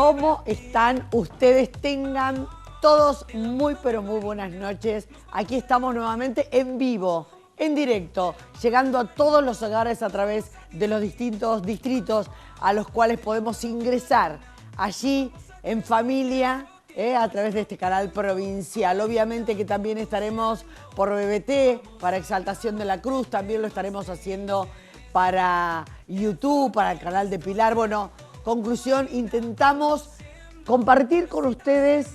¿Cómo están ustedes? Tengan todos muy pero muy buenas noches. Aquí estamos nuevamente en vivo, en directo, llegando a todos los hogares a través de los distintos distritos a los cuales podemos ingresar allí en familia, a través de este canal provincial. Obviamente que también estaremos por BBT, para Exaltación de la Cruz, también lo estaremos haciendo para YouTube, para el canal de Pilar. Bueno, conclusión, intentamos compartir con ustedes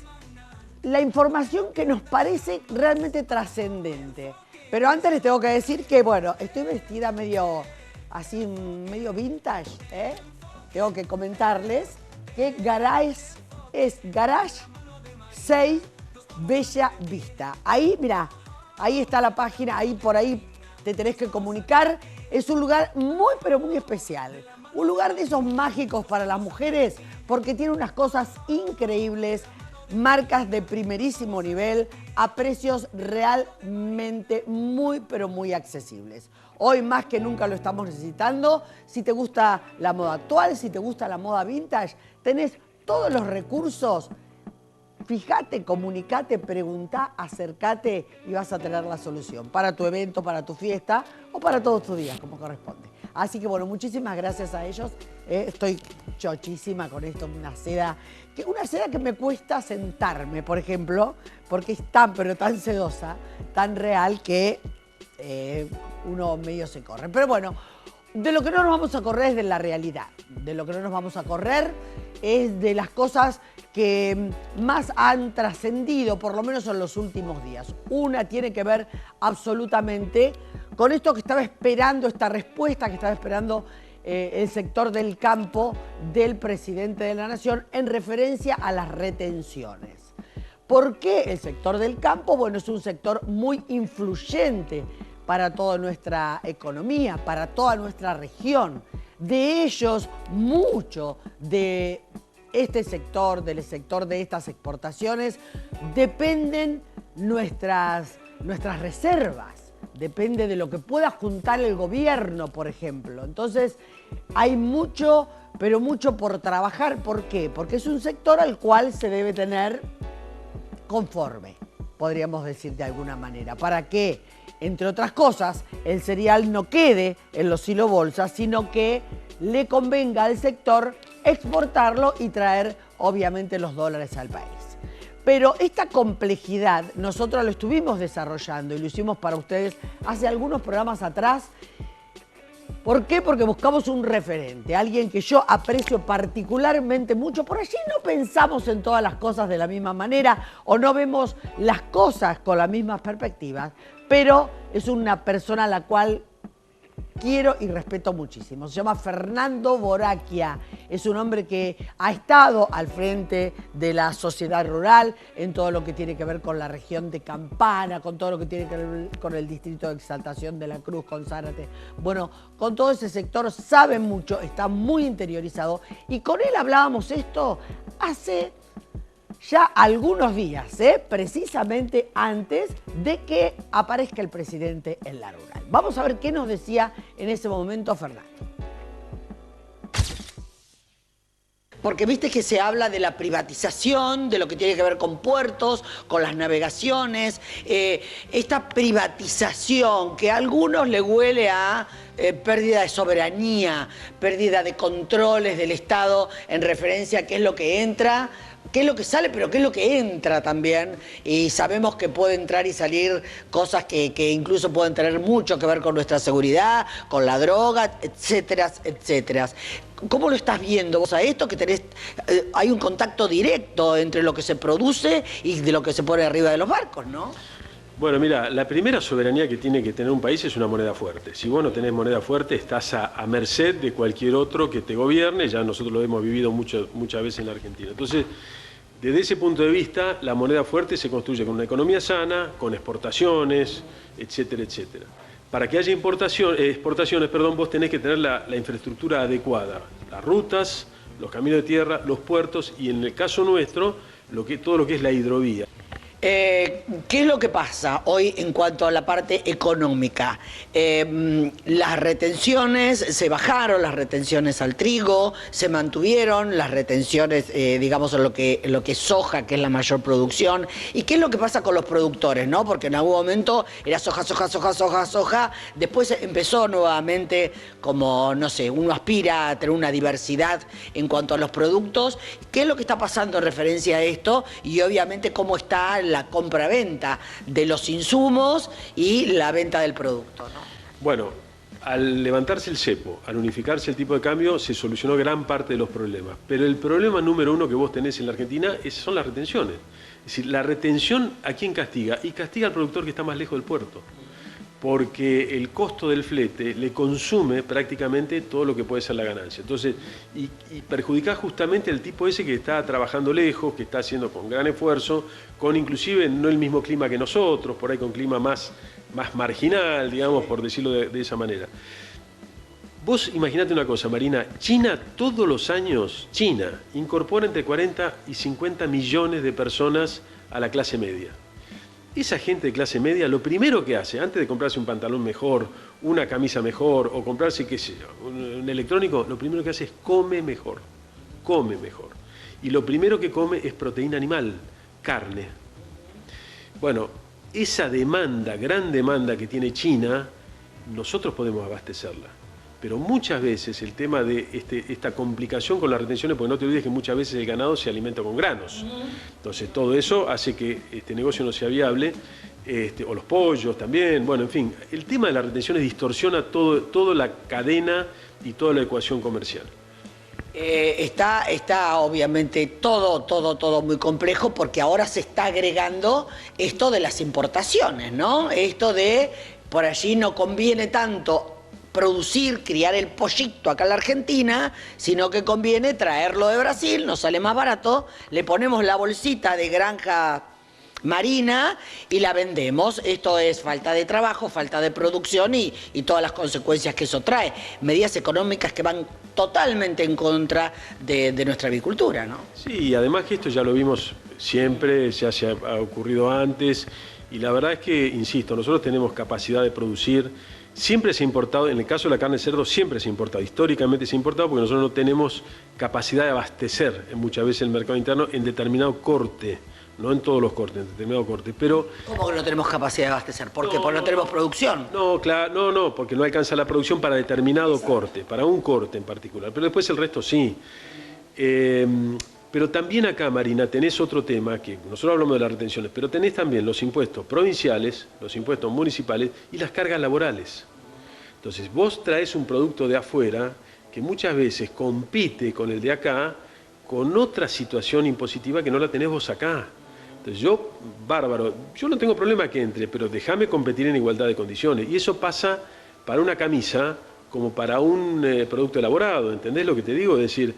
la información que nos parece realmente trascendente. Pero antes les tengo que decir que, bueno, estoy vestida medio, así, medio vintage, ¿eh? Tengo que comentarles que Garage es Garage 6 Bella Vista. Ahí, mira, ahí está la página, ahí por ahí te tenés que comunicar. Es un lugar muy, pero muy especial. Un lugar de esos mágicos para las mujeres porque tiene unas cosas increíbles, marcas de primerísimo nivel a precios realmente muy, pero muy accesibles. Hoy más que nunca lo estamos necesitando. Si te gusta la moda actual, si te gusta la moda vintage, tenés todos los recursos. Fíjate, comunicate, preguntá, acercate y vas a tener la solución para tu evento, para tu fiesta o para todos tus días, como corresponde. Así que bueno, muchísimas gracias a ellos. Estoy chochísima con esto, una seda que me cuesta sentarme, por ejemplo, porque es tan, pero tan sedosa, tan real que uno medio se corre. Pero bueno, de lo que no nos vamos a correr es de la realidad. De lo que no nos vamos a correr es de las cosas que más han trascendido, por lo menos en los últimos días. Una tiene que ver absolutamente con esto que estaba esperando, esta respuesta que estaba esperando el sector del campo del presidente de la Nación en referencia a las retenciones. ¿Por qué el sector del campo? Bueno, es un sector muy influyente para toda nuestra economía, para toda nuestra región. De ellos, mucho de este sector, del sector de estas exportaciones, dependen nuestras reservas. Depende de lo que pueda juntar el gobierno, por ejemplo. Entonces, hay mucho, pero mucho por trabajar. ¿Por qué? Porque es un sector al cual se debe tener conforme, podríamos decir de alguna manera. ¿Para qué? Entre otras cosas, el cereal no quede en los silobolsas, sino que le convenga al sector exportarlo y traer, obviamente, los dólares al país. Pero esta complejidad nosotros lo estuvimos desarrollando y lo hicimos para ustedes hace algunos programas atrás. ¿Por qué? Porque buscamos un referente, alguien que yo aprecio particularmente mucho. Por allí no pensamos en todas las cosas de la misma manera o no vemos las cosas con las mismas perspectivas, pero es una persona a la cual quiero y respeto muchísimo. Se llama Fernando Boracchia. Es un hombre que ha estado al frente de la sociedad rural en todo lo que tiene que ver con la región de Campana, con todo lo que tiene que ver con el distrito de Exaltación de la Cruz, con Zárate. Bueno, con todo ese sector sabe mucho, está muy interiorizado y con él hablábamos esto hace ya algunos días, precisamente antes de que aparezca el presidente en la rural. Vamos a ver qué nos decía en ese momento Fernando. Porque viste que se habla de la privatización, de lo que tiene que ver con puertos, con las navegaciones, esta privatización que a algunos le huele a pérdida de soberanía, pérdida de controles del Estado en referencia a qué es lo que entra, qué es lo que sale, pero qué es lo que entra también. Y sabemos que puede entrar y salir cosas que incluso pueden tener mucho que ver con nuestra seguridad, con la droga, etcétera, etcétera. ¿Cómo lo estás viendo vos a esto? Que tenés, hay un contacto directo entre lo que se produce y de lo que se pone arriba de los barcos, ¿no? Bueno, mira, la primera soberanía que tiene que tener un país es una moneda fuerte. Si vos no tenés moneda fuerte, estás a merced de cualquier otro que te gobierne. Ya nosotros lo hemos vivido muchas veces en la Argentina. Entonces, desde ese punto de vista, la moneda fuerte se construye con una economía sana, con exportaciones, etcétera, etcétera. Para que haya exportaciones, vos tenés que tener la infraestructura adecuada. Las rutas, los caminos de tierra, los puertos y en el caso nuestro, todo lo que es la hidrovía. ¿Qué es lo que pasa hoy en cuanto a la parte económica? Las retenciones se bajaron, las retenciones al trigo, se mantuvieron, las retenciones, digamos, en lo que es soja, que es la mayor producción. ¿Y qué es lo que pasa con los productores, no? Porque en algún momento era soja, soja, soja, soja, soja. Después empezó nuevamente como, no sé, uno aspira a tener una diversidad en cuanto a los productos. ¿Qué es lo que está pasando en referencia a esto? Y obviamente cómo está la compra-venta de los insumos y la venta del producto, ¿no? Bueno, al levantarse el cepo, al unificarse el tipo de cambio, se solucionó gran parte de los problemas. Pero el problema número uno que vos tenés en la Argentina son las retenciones. Es decir, la retención, ¿a quién castiga? Y castiga al productor que está más lejos del puerto. Porque el costo del flete le consume prácticamente todo lo que puede ser la ganancia. Entonces, y perjudica justamente al tipo ese que está trabajando lejos, que está haciendo con gran esfuerzo, con inclusive no el mismo clima que nosotros, por ahí con clima más marginal, digamos, por decirlo de esa manera. Vos imaginate una cosa, Marina, China todos los años, China incorpora entre 40 y 50 millones de personas a la clase media. Esa gente de clase media, lo primero que hace, antes de comprarse un pantalón mejor, una camisa mejor, o comprarse, qué sé yo, un electrónico, lo primero que hace es come mejor, come mejor. Y lo primero que come es proteína animal, carne. Bueno, esa demanda, gran demanda que tiene China, nosotros podemos abastecerla. Pero muchas veces el tema de esta complicación con las retenciones, porque no te olvides que muchas veces el ganado se alimenta con granos. Entonces todo eso hace que este negocio no sea viable, o los pollos también, bueno, en fin. El tema de las retenciones distorsiona toda la cadena y toda la ecuación comercial. Está obviamente todo muy complejo porque ahora se está agregando esto de las importaciones, ¿no? Esto de, por allí no conviene tanto producir, criar el pollito acá en la Argentina, sino que conviene traerlo de Brasil, nos sale más barato, le ponemos la bolsita de granja marina y la vendemos. Esto es falta de trabajo, falta de producción y todas las consecuencias que eso trae. Medidas económicas que van totalmente en contra de nuestra agricultura, ¿no? Sí, y además que esto ya lo vimos siempre, ya se ha ocurrido antes, y la verdad es que, insisto, nosotros tenemos capacidad de producir. Siempre se ha importado, en el caso de la carne de cerdo, siempre se ha importado, históricamente se ha importado porque nosotros no tenemos capacidad de abastecer muchas veces el mercado interno en determinado corte, no en todos los cortes, en determinado corte, pero... ¿Cómo que no tenemos capacidad de abastecer? ¿Por qué? ¿Porque no tenemos producción? No, claro, no, porque no alcanza la producción para determinado corte, para un corte en particular, pero después el resto sí. Pero también acá, Marina, tenés otro tema, que nosotros hablamos de las retenciones, pero tenés también los impuestos provinciales, los impuestos municipales y las cargas laborales. Entonces, vos traes un producto de afuera que muchas veces compite con el de acá, con otra situación impositiva que no la tenés vos acá. Entonces, bárbaro, yo no tengo problema que entre, pero déjame competir en igualdad de condiciones. Y eso pasa para una camisa como para un producto elaborado, ¿entendés lo que te digo? Es decir,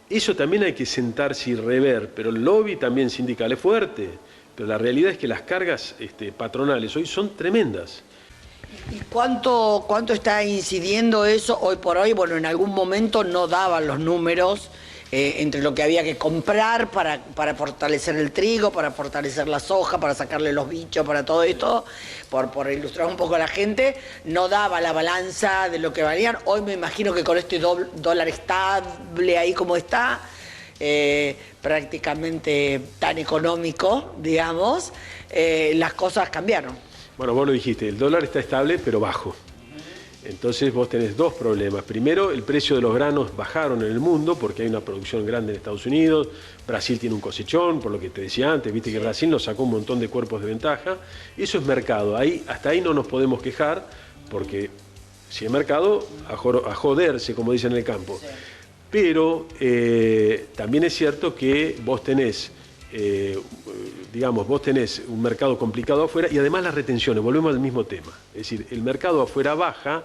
eso también hay que sentarse y rever, pero el lobby también sindical es fuerte, pero la realidad es que las cargas patronales hoy son tremendas. ¿Y cuánto está incidiendo eso hoy por hoy? Bueno, en algún momento no daban los números entre lo que había que comprar para fortalecer el trigo, para fortalecer la soja, para sacarle los bichos, para todo esto, por ilustrar un poco a la gente, no daba la balanza de lo que valían. Hoy me imagino que con este dólar estable ahí como está, prácticamente tan económico, digamos, las cosas cambiaron. Bueno, vos lo dijiste, el dólar está estable pero bajo. Entonces vos tenés dos problemas. Primero, el precio de los granos bajaron en el mundo porque hay una producción grande en Estados Unidos. Brasil tiene un cosechón, por lo que te decía antes, viste que Brasil nos sacó un montón de cuerpos de ventaja. Eso es mercado. Hasta ahí no nos podemos quejar porque si es mercado, a joderse, como dicen en el campo. Sí. Pero también es cierto que vos tenés... vos tenés un mercado complicado afuera y además las retenciones, volvemos al mismo tema. Es decir, el mercado afuera baja,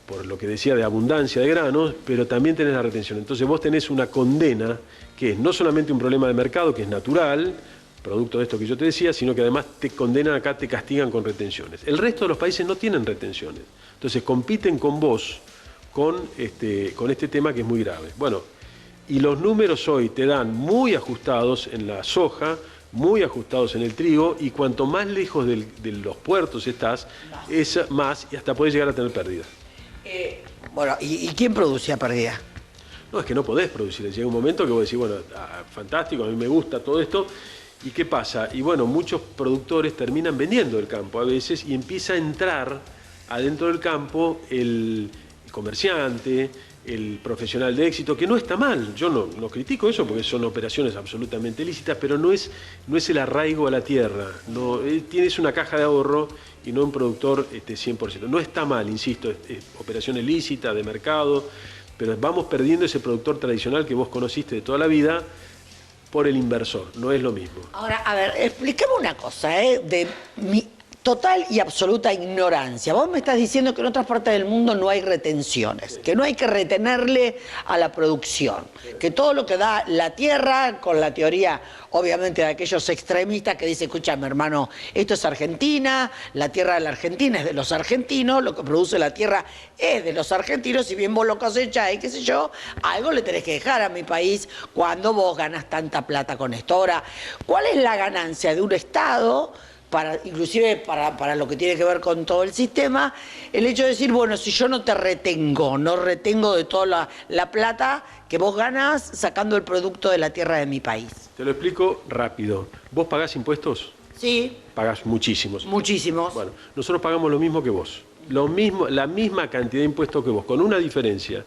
por lo que decía de abundancia de granos, pero también tenés la retención. Entonces vos tenés una condena que es no solamente un problema de mercado, que es natural, producto de esto que yo te decía, sino que además te condenan acá, te castigan con retenciones. El resto de los países no tienen retenciones. Entonces compiten con vos con este tema que es muy grave. Bueno, y los números hoy te dan muy ajustados en la soja, muy ajustados en el trigo, y cuanto más lejos de los puertos estás, es más, y hasta podés llegar a tener pérdidas. Bueno, ¿y quién producía pérdida? No, es que no podés producir. Llega un momento que vos decís, bueno, fantástico, a mí me gusta todo esto. ¿Y qué pasa? Y bueno, muchos productores terminan vendiendo el campo a veces y empieza a entrar adentro del campo el comerciante, el profesional de éxito, que no está mal. Yo no critico eso porque son operaciones absolutamente lícitas, pero no es el arraigo a la tierra. No, tienes una caja de ahorro y no un productor 100%. No está mal, insisto, es operaciones lícitas, de mercado, pero vamos perdiendo ese productor tradicional que vos conociste de toda la vida por el inversor, no es lo mismo. Ahora, a ver, explícame una cosa, de mi total y absoluta ignorancia. Vos me estás diciendo que en otras partes del mundo no hay retenciones, que no hay que retenerle a la producción, que todo lo que da la tierra, con la teoría, obviamente, de aquellos extremistas que dicen, escúchame, hermano, esto es Argentina, la tierra de la Argentina es de los argentinos, lo que produce la tierra es de los argentinos, si bien vos lo cosechás y qué sé yo, algo le tenés que dejar a mi país cuando vos ganás tanta plata con esto. Ahora, ¿cuál es la ganancia de un Estado? Inclusive para lo que tiene que ver con todo el sistema, el hecho de decir, bueno, si yo no retengo de toda la plata que vos ganás sacando el producto de la tierra de mi país. Te lo explico rápido. ¿Vos pagás impuestos? Sí. Pagás muchísimos. Muchísimos. Bueno, nosotros pagamos lo mismo que vos. La misma cantidad de impuestos que vos, con una diferencia,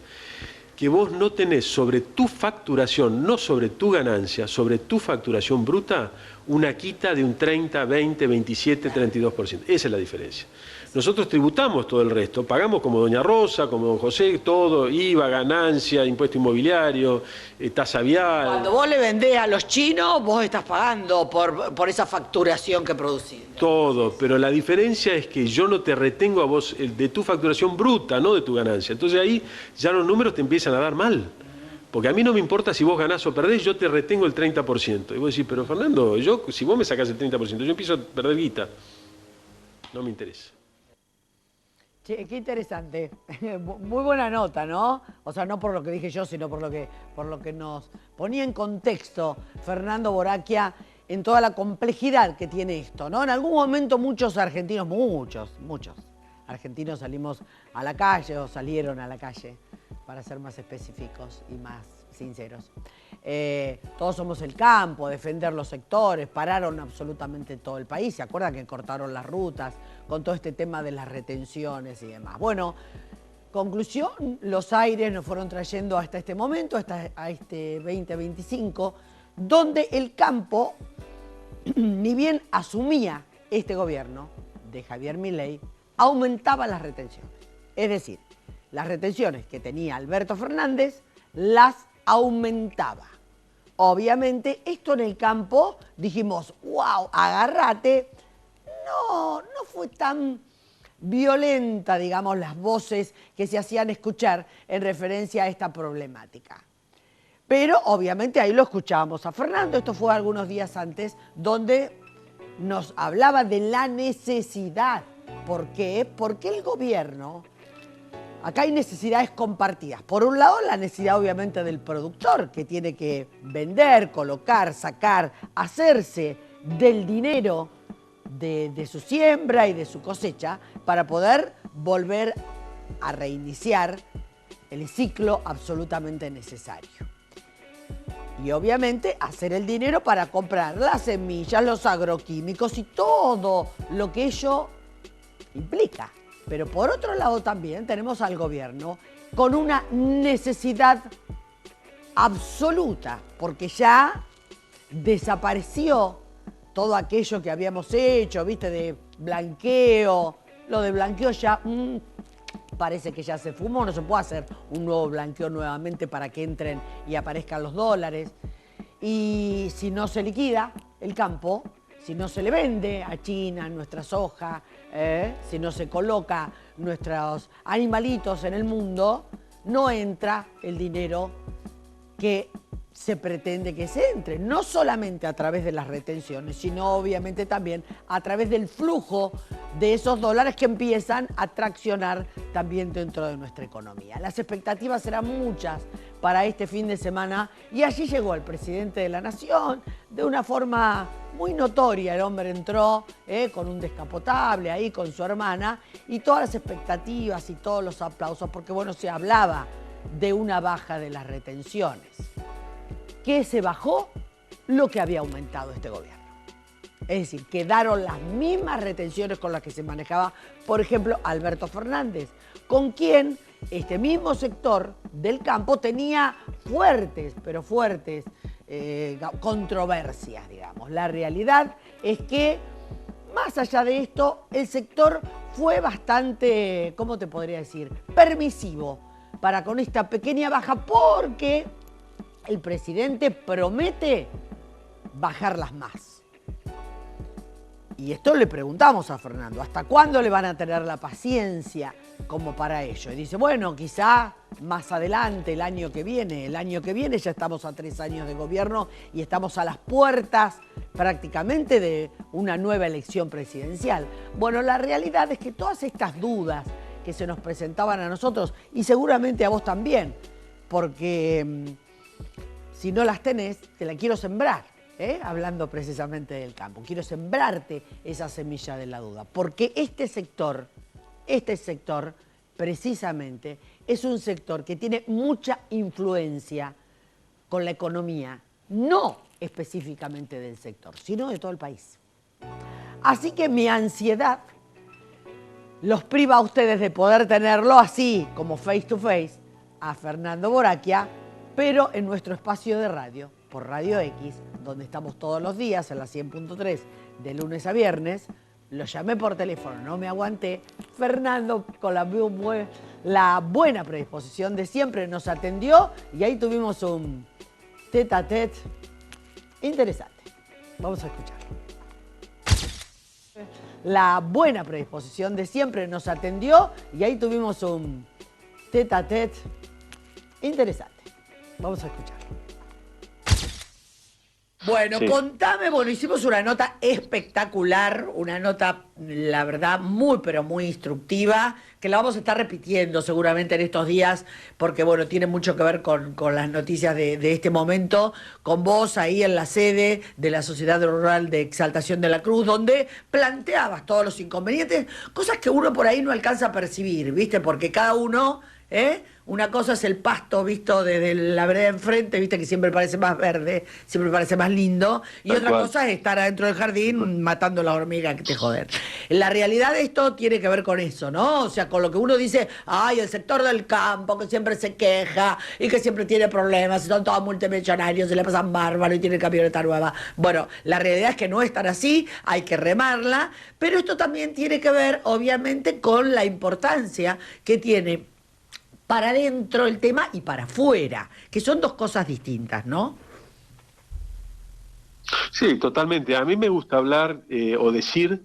que vos no tenés sobre tu facturación, no sobre tu ganancia, sobre tu facturación bruta, una quita de un 30, 20, 27, 32%. Esa es la diferencia. Nosotros tributamos todo el resto, pagamos como doña Rosa, como don José, todo, IVA, ganancia, impuesto inmobiliario, tasa vial. Cuando vos le vendés a los chinos, vos estás pagando por esa facturación que producís. Todo, pero la diferencia es que yo no te retengo a vos de tu facturación bruta, no de tu ganancia. Entonces ahí ya los números te empiezan a dar mal. Porque a mí no me importa si vos ganás o perdés, yo te retengo el 30%. Y vos decís, pero Fernando, si vos me sacás el 30%, yo empiezo a perder guita. No me interesa. Che, qué interesante. Muy buena nota, ¿no? O sea, no por lo que dije yo, sino por lo que nos ponía en contexto Fernando Boracchia en toda la complejidad que tiene esto, ¿no? En algún momento muchos argentinos, muchos argentinos salimos a la calle o salieron a la calle, para ser más específicos y más sinceros. Todos somos el campo, defender los sectores, pararon absolutamente todo el país. ¿Se acuerdan que cortaron las rutas con todo este tema de las retenciones y demás? Bueno, conclusión, los aires nos fueron trayendo hasta este momento, a este 2025, donde el campo, ni bien asumía este gobierno de Javier Milei, aumentaba las retenciones. Es decir, las retenciones que tenía Alberto Fernández las aumentaba. Obviamente, esto en el campo dijimos, wow, agárrate. No fue tan violenta, digamos, las voces que se hacían escuchar en referencia a esta problemática. Pero obviamente ahí lo escuchábamos a Fernando, esto fue algunos días antes, donde nos hablaba de la necesidad. ¿Por qué? Porque el gobierno, acá hay necesidades compartidas. Por un lado, la necesidad obviamente del productor, que tiene que vender, colocar, sacar, hacerse del dinero de su siembra y de su cosecha para poder volver a reiniciar el ciclo absolutamente necesario. Y obviamente hacer el dinero para comprar las semillas, los agroquímicos y todo lo que ello implica. Pero por otro lado también tenemos al gobierno con una necesidad absoluta, porque ya desapareció todo aquello que habíamos hecho, ¿viste? De blanqueo. Lo de blanqueo ya parece que ya se fumó, no se puede hacer un nuevo blanqueo nuevamente para que entren y aparezcan los dólares. Y si no se liquida el campo, si no se le vende a China nuestra soja, si no se coloca nuestros animalitos en el mundo, no entra el dinero que se pretende que se entre, no solamente a través de las retenciones, sino obviamente también a través del flujo de esos dólares que empiezan a traccionar también dentro de nuestra economía. Las expectativas serán muchas para este fin de semana y allí llegó el presidente de la Nación de una forma muy notoria. El hombre entró con un descapotable ahí con su hermana y todas las expectativas y todos los aplausos, porque bueno, se hablaba de una baja de las retenciones. ¿Qué se bajó? Lo que había aumentado este gobierno. Es decir, quedaron las mismas retenciones con las que se manejaba, por ejemplo, Alberto Fernández, con quien este mismo sector del campo tenía fuertes, pero fuertes controversias, digamos. La realidad es que, más allá de esto, el sector fue bastante, ¿cómo te podría decir?, permisivo para con esta pequeña baja, porque el presidente promete bajarlas más. Y esto le preguntamos a Fernando, ¿hasta cuándo le van a tener la paciencia como para ello? Y dice, bueno, quizá más adelante, el año que viene ya estamos a 3 años de gobierno y estamos a las puertas prácticamente de una nueva elección presidencial. Bueno, la realidad es que todas estas dudas que se nos presentaban a nosotros, y seguramente a vos también, porque si no las tenés, te la quiero sembrar. Hablando precisamente del campo. Quiero sembrarte esa semilla de la duda, porque este sector precisamente es un sector que tiene mucha influencia con la economía, no específicamente del sector, sino de todo el país. Así que mi ansiedad los priva a ustedes de poder tenerlo así, como face to face, a Fernando Boracchia, pero en nuestro espacio de radio, por Radio X, donde estamos todos los días en la 100.3, de lunes a viernes. Lo llamé por teléfono, no me aguanté. Fernando, con la buena predisposición de siempre, nos atendió y ahí tuvimos un tete a tete interesante. Vamos a escucharlo. La buena predisposición de siempre nos atendió y ahí tuvimos un tete a tete interesante. Vamos a escucharlo. Bueno, sí. Contame, bueno, hicimos una nota espectacular, una nota, la verdad, muy, pero muy instructiva, que la vamos a estar repitiendo seguramente en estos días, porque, bueno, tiene mucho que ver con las noticias de este momento, con vos ahí en la sede de la Sociedad Rural de Exaltación de la Cruz, donde planteabas todos los inconvenientes, cosas que uno por ahí no alcanza a percibir, ¿viste? Porque cada uno... Una cosa es el pasto visto desde la vereda enfrente, viste, que siempre parece más verde, siempre parece más lindo, y otra cosa es estar adentro del jardín matando las hormigas que te joden. La realidad de esto tiene que ver con eso, ¿no? O sea, con lo que uno dice, ay, el sector del campo que siempre se queja y que siempre tiene problemas, y son todos multimillonarios, se le pasan bárbaro y tiene camioneta nueva. Bueno, la realidad es que no es tan así, hay que remarla, pero esto también tiene que ver, obviamente, con la importancia que tiene para adentro el tema y para afuera, que son dos cosas distintas, ¿no? Sí, totalmente. A mí me gusta hablar o decir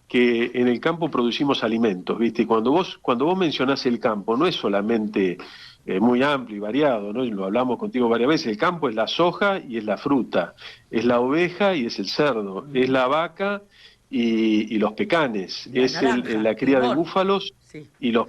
que en el campo producimos alimentos, ¿viste? Y cuando vos mencionás el campo, no es solamente muy amplio y variado, ¿no? Y lo hablamos contigo varias veces. El campo es la soja y es la fruta, es la oveja y es el cerdo, es la vaca y los pecanes, la cría de búfalos, sí. Y los...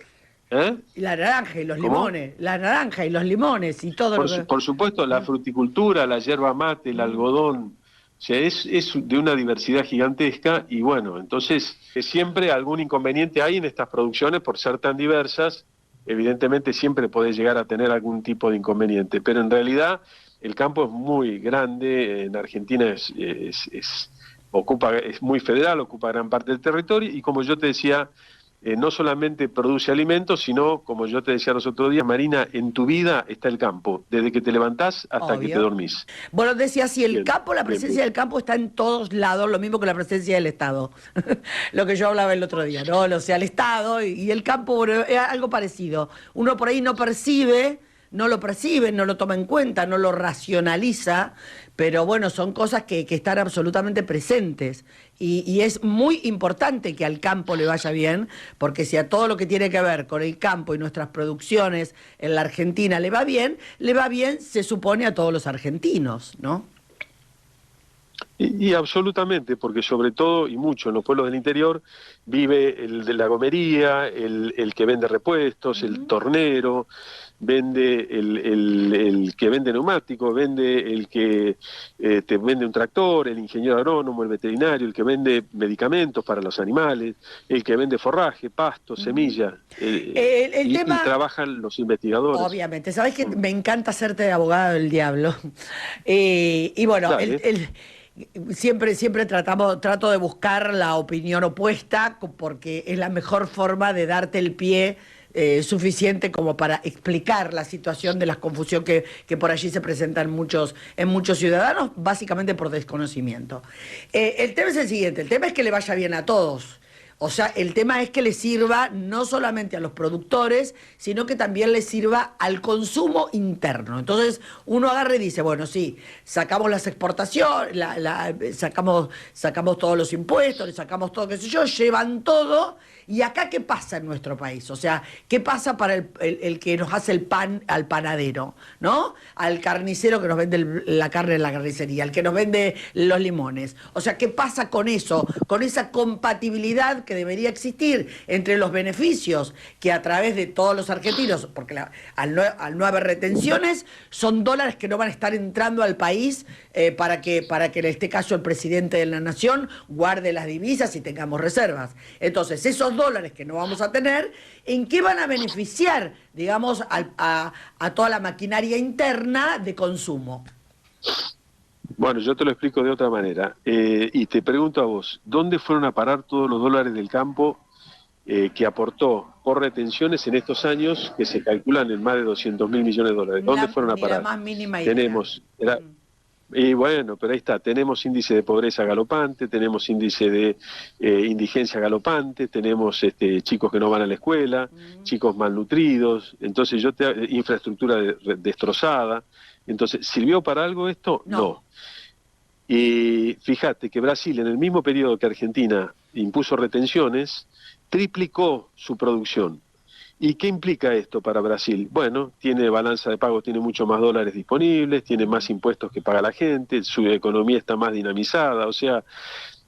Y la naranja y los limones, la naranja y los limones y todo lo que... Por supuesto, la fruticultura, la yerba mate, el algodón, o sea, es de una diversidad gigantesca y bueno, entonces siempre algún inconveniente hay en estas producciones por ser tan diversas, evidentemente siempre podés llegar a tener algún tipo de inconveniente, pero en realidad el campo es muy grande, en Argentina es muy federal, ocupa gran parte del territorio y como yo te decía, no solamente produce alimentos, sino, como yo te decía los otros días, Marina, en tu vida está el campo, desde que te levantás hasta que te dormís. Bueno, decía, si el campo, la presencia del campo está en todos lados, lo mismo que la presencia del Estado. Lo que yo hablaba el otro día, ¿no? O sea, el Estado y el campo, bueno, es algo parecido. Uno por ahí no lo percibe, no lo toma en cuenta, no lo racionaliza, pero bueno, son cosas que están absolutamente presentes y es muy importante que al campo le vaya bien, porque si a todo lo que tiene que ver con el campo y nuestras producciones en la Argentina le va bien, se supone a todos los argentinos, ¿no? Y absolutamente, porque sobre todo y mucho en los pueblos del interior vive el de la gomería, el que vende repuestos, el tornero, vende el que vende neumáticos, vende el que te vende un tractor, el ingeniero agrónomo, el veterinario, el que vende medicamentos para los animales, el que vende forraje, pasto, semilla, El y tema, trabajan los investigadores. obviamente, sabes que me encanta hacerte de abogado del diablo. Y bueno, Dale. siempre trato de buscar la opinión opuesta porque es la mejor forma de darte el pie suficiente como para explicar la situación de la confusión que por allí se presenta en muchos ciudadanos, básicamente por desconocimiento. El tema es el siguiente, el tema es que le vaya bien a todos. O sea, el tema es que le sirva no solamente a los productores, sino que también le sirva al consumo interno. Entonces, uno agarra y dice, bueno, sí, sacamos las exportaciones, sacamos todos los impuestos, le sacamos todo, qué sé yo, llevan todo. ¿Y acá qué pasa en nuestro país? O sea, ¿qué pasa para el que nos hace el pan al panadero, ¿no? Al carnicero que nos vende la carne en la carnicería, al que nos vende los limones. O sea, ¿qué pasa con eso? Con esa compatibilidad que debería existir entre los beneficios que a través de todos los argentinos, porque al no haber retenciones, son dólares que no van a estar entrando al país para que en este caso el presidente de la nación guarde las divisas y tengamos reservas. Entonces, esos dólares que no vamos a tener, ¿en qué van a beneficiar, digamos, a toda la maquinaria interna de consumo? Bueno, yo te lo explico de otra manera. Y te pregunto a vos, ¿dónde fueron a parar todos los dólares del campo que aportó por retenciones en estos años que se calculan en más de 200.000 millones de dólares? ¿Dónde fueron a Ni la parar? más mínima idea. Tenemos, y bueno, pero ahí está, tenemos índice de pobreza galopante, tenemos índice de indigencia galopante, tenemos chicos que no van a la escuela, chicos malnutridos, entonces infraestructura destrozada. Entonces, ¿sirvió para algo esto? No. Y fíjate que Brasil, en el mismo periodo que Argentina impuso retenciones, triplicó su producción. ¿Y qué implica esto para Brasil? Bueno, tiene balanza de pago, tiene mucho más dólares disponibles, tiene más impuestos que paga la gente, su economía está más dinamizada, o sea,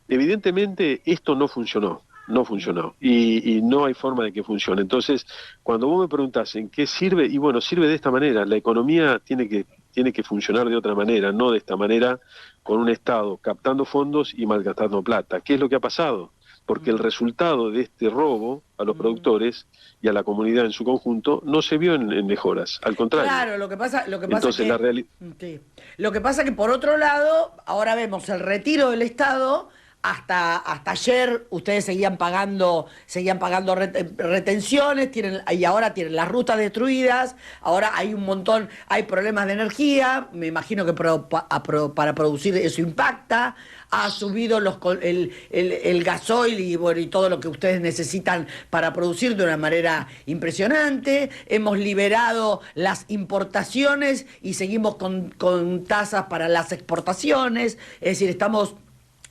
evidentemente esto no funcionó. No funcionó y no hay forma de que funcione. Entonces, cuando vos me preguntás en qué sirve, y bueno, sirve de esta manera. La economía tiene que funcionar de otra manera, no de esta manera, con un Estado captando fondos y malgastando plata. ¿Qué es lo que ha pasado? Porque el resultado de este robo a los productores y a la comunidad en su conjunto no se vio en mejoras, al contrario. Claro, lo que pasa Entonces, que, la realidad... sí. Lo que pasa que por otro lado, ahora vemos el retiro del Estado. Hasta ayer ustedes seguían pagando retenciones, y ahora tienen las rutas destruidas, ahora hay un montón, hay problemas de energía, me imagino que para producir eso impacta, ha subido el gasoil y bueno, y todo lo que ustedes necesitan para producir de una manera impresionante, hemos liberado las importaciones y seguimos con tasas para las exportaciones, es decir, estamos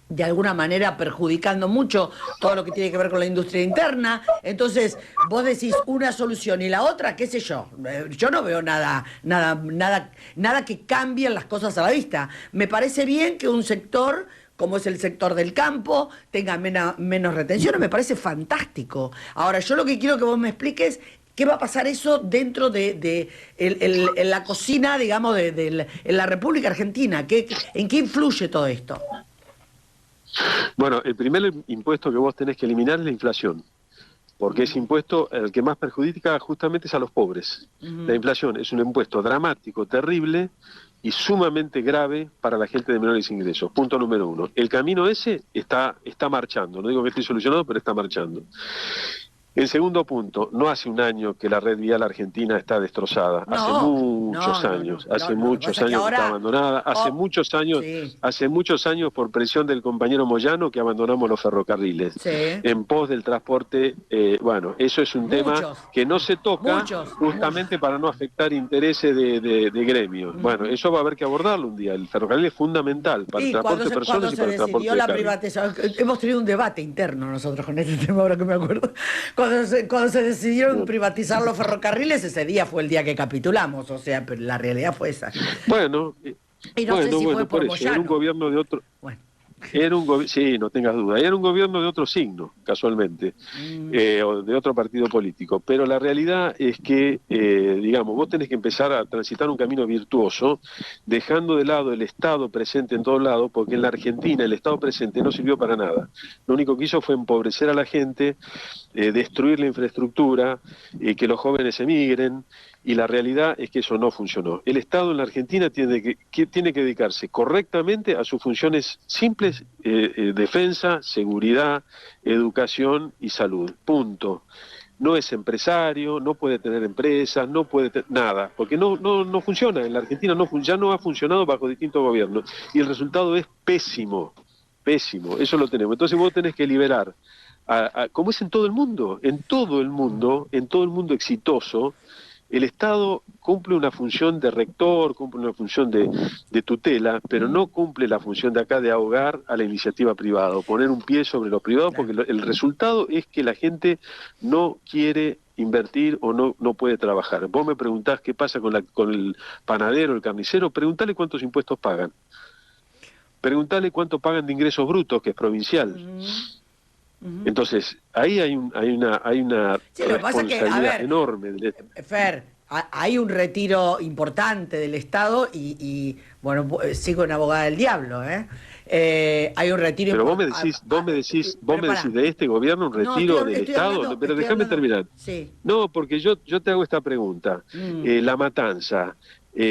de alguna manera perjudicando mucho todo lo que tiene que ver con la industria interna. Entonces, vos decís una solución y la otra, qué sé yo. Yo no veo nada que cambie las cosas a la vista. Me parece bien que un sector, como es el sector del campo, tenga menos retenciones, me parece fantástico. Ahora, yo lo que quiero que vos me expliques, ¿qué va a pasar eso dentro de en la cocina, digamos, en la República Argentina? ¿En qué influye todo esto? Bueno, el primer impuesto que vos tenés que eliminar es la inflación, porque ese impuesto el que más perjudica justamente es a los pobres. La inflación es un impuesto dramático, terrible y sumamente grave para la gente de menores ingresos. Punto número uno. El camino ese está marchando, no digo que esté solucionado, pero está marchando. El segundo punto, no hace un año que la red vial argentina está destrozada, hace muchos años que está abandonada, hace muchos años por presión del compañero Moyano que abandonamos los ferrocarriles en pos del transporte. Bueno, eso es un tema que no se toca justamente para no afectar intereses de gremios. Bueno, eso va a haber que abordarlo un día. El ferrocarril es fundamental para el transporte de personas y para el transporte de carga. Hemos tenido un debate interno nosotros con este tema, ahora que me acuerdo. Cuando se decidieron privatizar los ferrocarriles, ese día fue el día que capitulamos, o sea, pero la realidad fue esa. Bueno, Y no sé si fue por eso, era un Moyano. gobierno de otro... Bueno. Sí, no tengas duda. Era un gobierno de otro signo, casualmente, o de otro partido político. Pero la realidad es que, digamos, vos tenés que empezar a transitar un camino virtuoso, dejando de lado el Estado presente en todos lados, porque en la Argentina el Estado presente no sirvió para nada. Lo único que hizo fue empobrecer a la gente, destruir la infraestructura, que los jóvenes emigren, y la realidad es que eso no funcionó. El Estado en la Argentina tiene que dedicarse correctamente a sus funciones simples, defensa, seguridad, educación y salud. Punto. No es empresario, no puede tener empresas, no puede nada, porque no funciona. En la Argentina ya no ha funcionado bajo distintos gobiernos, y el resultado es pésimo, pésimo. Eso lo tenemos. Entonces vos tenés que liberar, como es en todo el mundo, en todo el mundo exitoso, el Estado cumple una función de rector, cumple una función de tutela, pero no cumple la función de acá de ahogar a la iniciativa privada, o poner un pie sobre lo privado, porque el resultado es que la gente no quiere invertir o no puede trabajar. Vos me preguntás qué pasa con el panadero, el carnicero, preguntale cuántos impuestos pagan. Preguntale cuánto pagan de ingresos brutos, que es provincial. Entonces, ahí hay una Sí, lo que pasa es que, a ver, enorme. Fer, hay un retiro importante del Estado bueno, sigo en abogada del diablo, hay un retiro pero importante. vos me decís de este gobierno un retiro del Estado, pero déjame terminar. Sí. No, porque yo te hago esta pregunta. La matanza,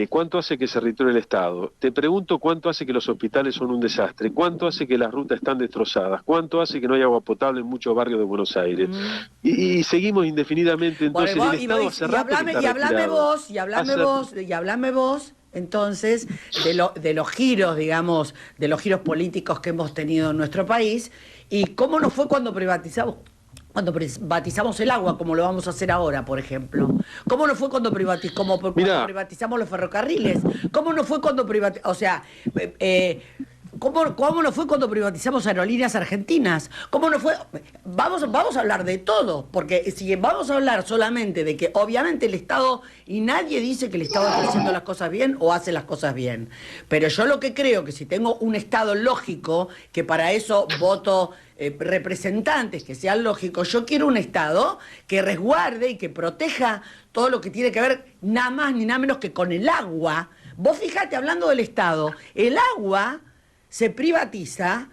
¿cuánto hace que se retire el Estado? Te pregunto cuánto hace que los hospitales son un desastre, cuánto hace que las rutas están destrozadas, cuánto hace que no hay agua potable en muchos barrios de Buenos Aires. Y seguimos indefinidamente. Entonces el Estado hace rato que está retirado. Y hablame vos, entonces, de los giros, digamos, de los giros políticos que hemos tenido en nuestro país, y cómo nos fue cuando privatizamos el agua, como lo vamos a hacer ahora, por ejemplo. ¿Cómo no fue cuando privatizamos los ferrocarriles? ¿Cómo no fue cuando privatizamos, o sea, ¿cómo no fue cuando privatizamos Aerolíneas Argentinas? ¿Cómo no fue? Vamos a hablar de todo, porque si vamos a hablar solamente de que obviamente el Estado, y nadie dice que el Estado está haciendo las cosas bien o hace las cosas bien, pero yo lo que creo que si tengo un Estado lógico, que para eso voto representantes que sean lógicos, yo quiero un Estado que resguarde y que proteja todo lo que tiene que ver nada más ni nada menos que con el agua. Vos fijate, hablando del Estado, el agua se privatiza,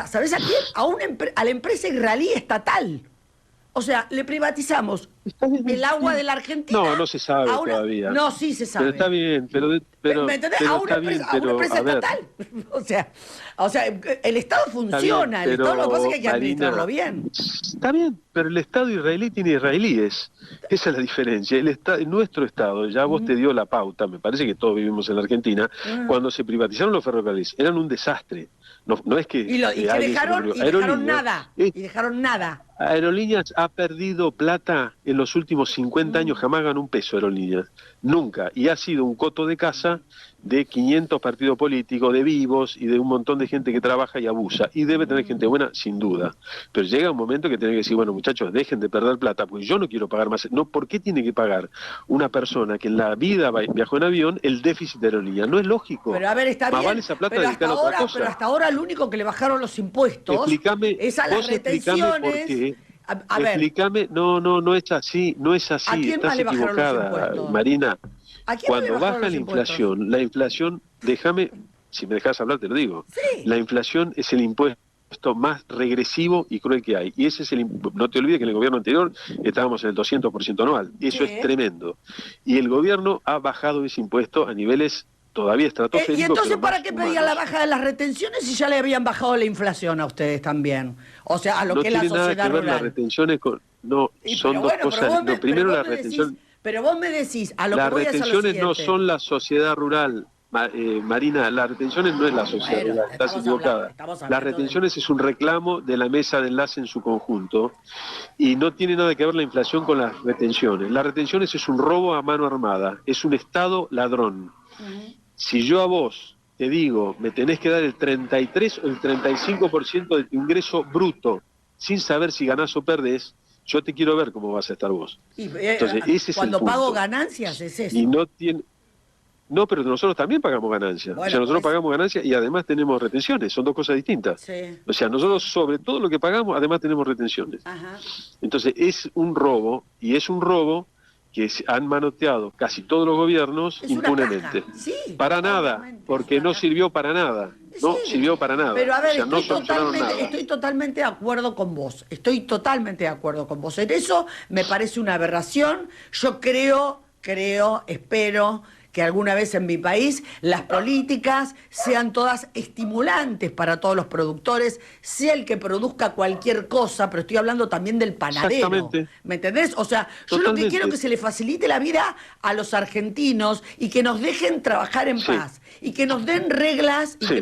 ¿sabés a quién? A la empresa israelí estatal. O sea, le privatizamos el agua de la Argentina. No se sabe todavía. No, sí se sabe. Pero está bien, pero ¿me entendés? pero a una empresa estatal. O sea, el Estado funciona, el Estado, lo que pasa es que hay que administrarlo bien. Está bien, pero el Estado israelí tiene israelíes. Esa es la diferencia. Nuestro Estado, ya vos te dio la pauta, me parece que todos vivimos en la Argentina, cuando se privatizaron los ferrocarriles, eran un desastre. No es que... Y dejaron nada. Aerolíneas ha perdido plata en los últimos 50 años, jamás ganó un peso Aerolíneas, nunca, y ha sido un coto de casa de 500 partidos políticos, de vivos y de un montón de gente que trabaja y abusa, y debe tener gente buena, sin duda, pero llega un momento que tiene que decir, bueno, muchachos, dejen de perder plata, porque yo no quiero pagar más. No, ¿por qué tiene que pagar una persona que en la vida viajó en avión el déficit de Aerolíneas? No es lógico. Pero a ver, está bien, vale esa plata, pero hasta ahora lo único que le bajaron los impuestos es a las retenciones. A ver. Explícame, no es así, ¿A quién estás más le bajaron los equivocada, impuestos? Marina. ¿A quién Cuando le bajaron baja los impuestos? la inflación, déjame, si me dejas hablar te lo digo, Sí. la inflación es el impuesto más regresivo y cruel que hay, y ese es no te olvides que en el gobierno anterior estábamos en el 200% anual, eso es tremendo, y el gobierno ha bajado ese impuesto a niveles todavía estratosféricos. ¿Y entonces para qué pedían la baja de las retenciones si ya le habían bajado la inflación a ustedes también? O sea, a lo que es la sociedad rural. No tiene nada que ver las retenciones son dos cosas. Primero la retención... Pero vos me decís, a lo que voy a hacer lo siguiente. Las retenciones no son la sociedad rural, Marina, las retenciones no es la sociedad rural, estás equivocada. Las retenciones es un reclamo de la mesa de enlace en su conjunto y no tiene nada que ver la inflación con las retenciones. Las retenciones es un robo a mano armada, es un Estado ladrón. Si yo a vos te digo, me tenés que dar el 33 o el 35% de tu ingreso bruto, sin saber si ganás o perdés, yo te quiero ver cómo vas a estar vos. Entonces, ese es cuando el punto. Pago ganancias es eso. Y no tiene... No, pero nosotros también pagamos ganancias. Bueno, O sea, nosotros pues, pagamos ganancias y además tenemos retenciones. Son dos cosas distintas. sí. O sea, nosotros sobre todo lo que pagamos, además tenemos retenciones. Ajá. Entonces es un robo, y es un robo que han manoteado casi todos los gobiernos Es una impunemente. caja, sí, Para nada, obviamente, porque es una no caja. sirvió para nada. No Sí, sirvió para nada. pero a ver, O sea, no solucionaron nada. estoy totalmente de acuerdo con vos. Estoy totalmente de acuerdo con vos. En eso me parece una aberración. Yo espero que alguna vez en mi país las políticas sean todas estimulantes para todos los productores, sea el que produzca cualquier cosa, pero estoy hablando también del panadero. Exactamente. ¿Me entendés? O sea, yo lo que Totalmente. quiero es que se le facilite la vida a los argentinos y que nos dejen trabajar en Sí. paz y que nos den reglas Sí.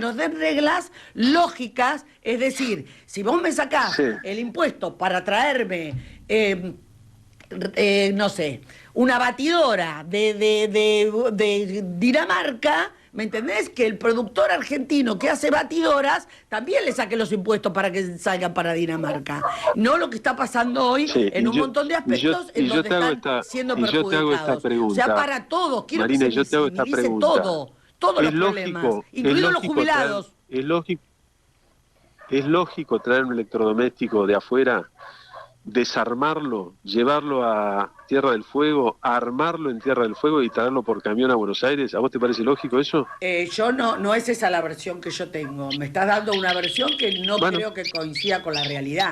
lógicas, es decir, si vos me sacás Sí. el impuesto para traerme no sé, una batidora de Dinamarca, ¿me entendés? Que el productor argentino que hace batidoras también le saque los impuestos para que salgan para Dinamarca. No lo que está pasando hoy Sí, en un montón de aspectos en donde están siendo yo te hago esta perjudicados. pregunta. O sea, para todos, quiero Marina, que se yo te hago esta visibilice pregunta. todos los Es problemas, lógico, incluidos los jubilados. Es lógico traer un electrodoméstico de afuera, desarmarlo, llevarlo a Tierra del Fuego, armarlo en Tierra del Fuego y traerlo por camión a Buenos Aires. ¿A vos te parece lógico eso? Yo no es esa la versión que yo tengo. Me estás dando una versión que no Bueno. creo que coincida con la realidad.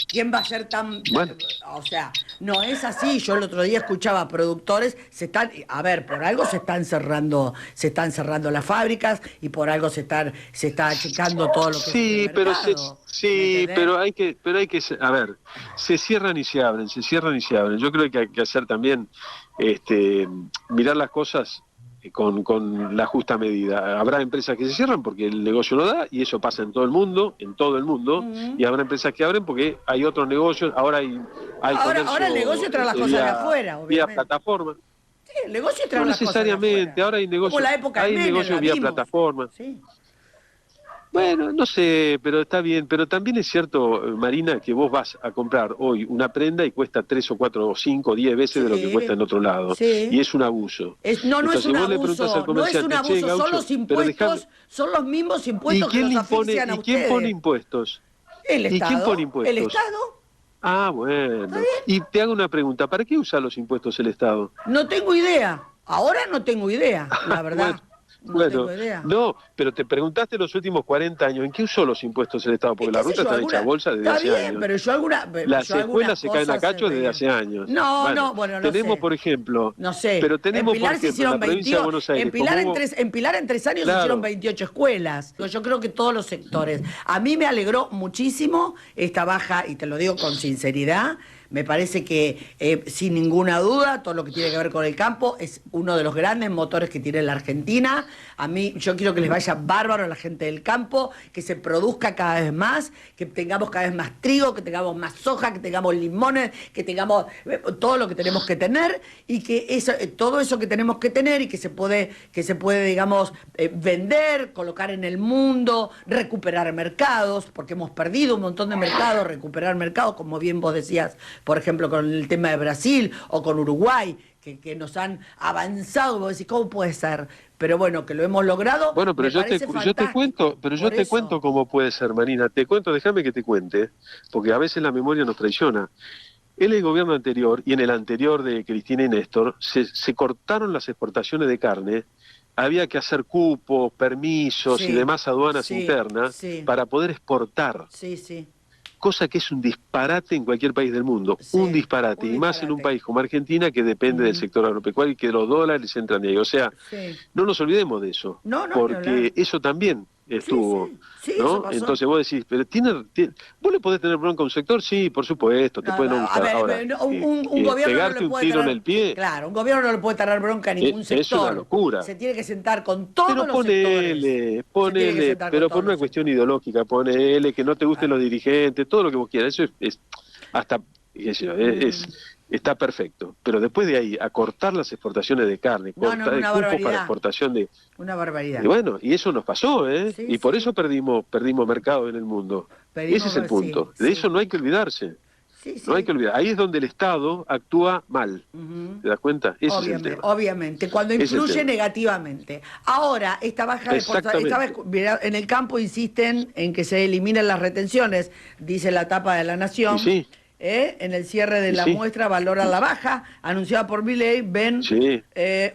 ¿Quién va a ser tan...? Bueno. O sea, no es así. Yo el otro día escuchaba productores, por algo se están cerrando las fábricas y por algo se está achicando todo lo que Sí, es el pero mercado. sí, ¿Me pero hay que, a ver, se cierran y se abren. Yo creo que hay que hacer también, mirar las cosas con la justa medida. Habrá empresas que se cierran porque el negocio no da, y eso pasa en todo el mundo, Ujú. y habrá empresas que abren porque hay otros negocios. Ahora hay Ahora el negocio trae las cosas de afuera, vía obviamente. plataforma. Sí, el negocio trae No las cosas de necesariamente, afuera. ahora hay negocios, Como la época de hay Menem, negocios la vía vimos. plataforma. Sí. Bueno, no sé, pero está bien. Pero también es cierto, Marina, que vos vas a comprar hoy una prenda y cuesta 3 o 4 o 5 o 10 veces de lo que cuesta en otro lado. Sí. Y es un abuso. No es un vos le preguntás al abuso, no es un comerciante, "Che, abuso, son gaucho, los pero impuestos, son los mismos ¿Y impuestos que quién los le impone, asfixian a y quién pone ustedes. impuestos? El ¿Y quién Estado, pone impuestos? el Estado, Ah, bueno. Y te hago una pregunta, ¿para qué usa los impuestos el Estado? no tengo idea, ahora no tengo idea, la verdad. No tengo idea. No, pero te preguntaste los últimos 40 años, ¿en qué usó los impuestos el Estado? Porque ¿Y las qué sé rutas yo, están hechas bolsa desde está hace bien, años. pero Las yo escuelas algunas se caen a cosas cachos desde veía. hace años. No, Bueno, no tenemos, sé. por ejemplo, No sé. pero tenemos, En Pilar por se ejemplo, hicieron en la provincia de Buenos Aires, en Pilar, como hubo- en Pilar en 3 años se Claro. hicieron 28 escuelas. Yo creo que todos los sectores. A mí me alegró muchísimo esta baja, y te lo digo con sinceridad. Me parece que, sin ninguna duda, todo lo que tiene que ver con el campo es uno de los grandes motores que tiene la Argentina. Yo quiero que les vaya bárbaro a la gente del campo, que se produzca cada vez más, que tengamos cada vez más trigo, que tengamos más soja, que tengamos limones, que tengamos todo lo que tenemos que tener, y que todo eso que tenemos que tener y que se puede, digamos, vender, colocar en el mundo, recuperar mercados, porque hemos perdido un montón de mercados, recuperar mercados, como bien vos decías, por ejemplo, con el tema de Brasil o con Uruguay, que nos han avanzado. Vos decís, ¿cómo puede ser? Pero bueno, que lo hemos logrado. Bueno, pero yo te cuento cómo puede ser, Marina. Te cuento, déjame que te cuente, porque a veces la memoria nos traiciona. En el gobierno anterior y en el anterior de Cristina y Néstor, se cortaron las exportaciones de carne. Había que hacer cupos, permisos y demás aduanas internas para poder exportar. Sí, sí. Cosa que es un disparate en cualquier país del mundo, un disparate, y más en un país como Argentina, que depende del sector agropecuario y que los dólares entran de ahí. O sea, no nos olvidemos de eso, porque eso también estuvo, sí, ¿no? eso pasó. Entonces vos decís, pero ¿vos le podés tener bronca a un sector? Sí, por supuesto, te puede no gustar. Ahora, un gobierno pegarte no le un puede tiro tener, en el pie, claro, un gobierno no le puede tener bronca a ningún sector. es una locura. Se tiene que sentar con todos Pero los sectores. ponele, pero por una cuestión ideológica, ponele que no te gusten los dirigentes, todo lo que vos quieras, eso es hasta, está perfecto. Pero después de ahí, a cortar las exportaciones de carne, cortar el cupo para exportación de... Una barbaridad. Y bueno, y eso nos pasó, Sí, y por eso perdimos mercado en el mundo. Ese es el punto. De eso no hay que olvidarse. Sí, sí. No hay que olvidar. Ahí es donde el Estado actúa mal. ¿Te das cuenta? Ese es el tema. Obviamente, cuando influye negativamente. Ahora, esta baja de Exactamente. en el campo insisten en que se eliminen las retenciones, dice la tapa de La Y Nación. sí, En el cierre de y la sí, muestra valora la baja anunciada por Milei, ven sí.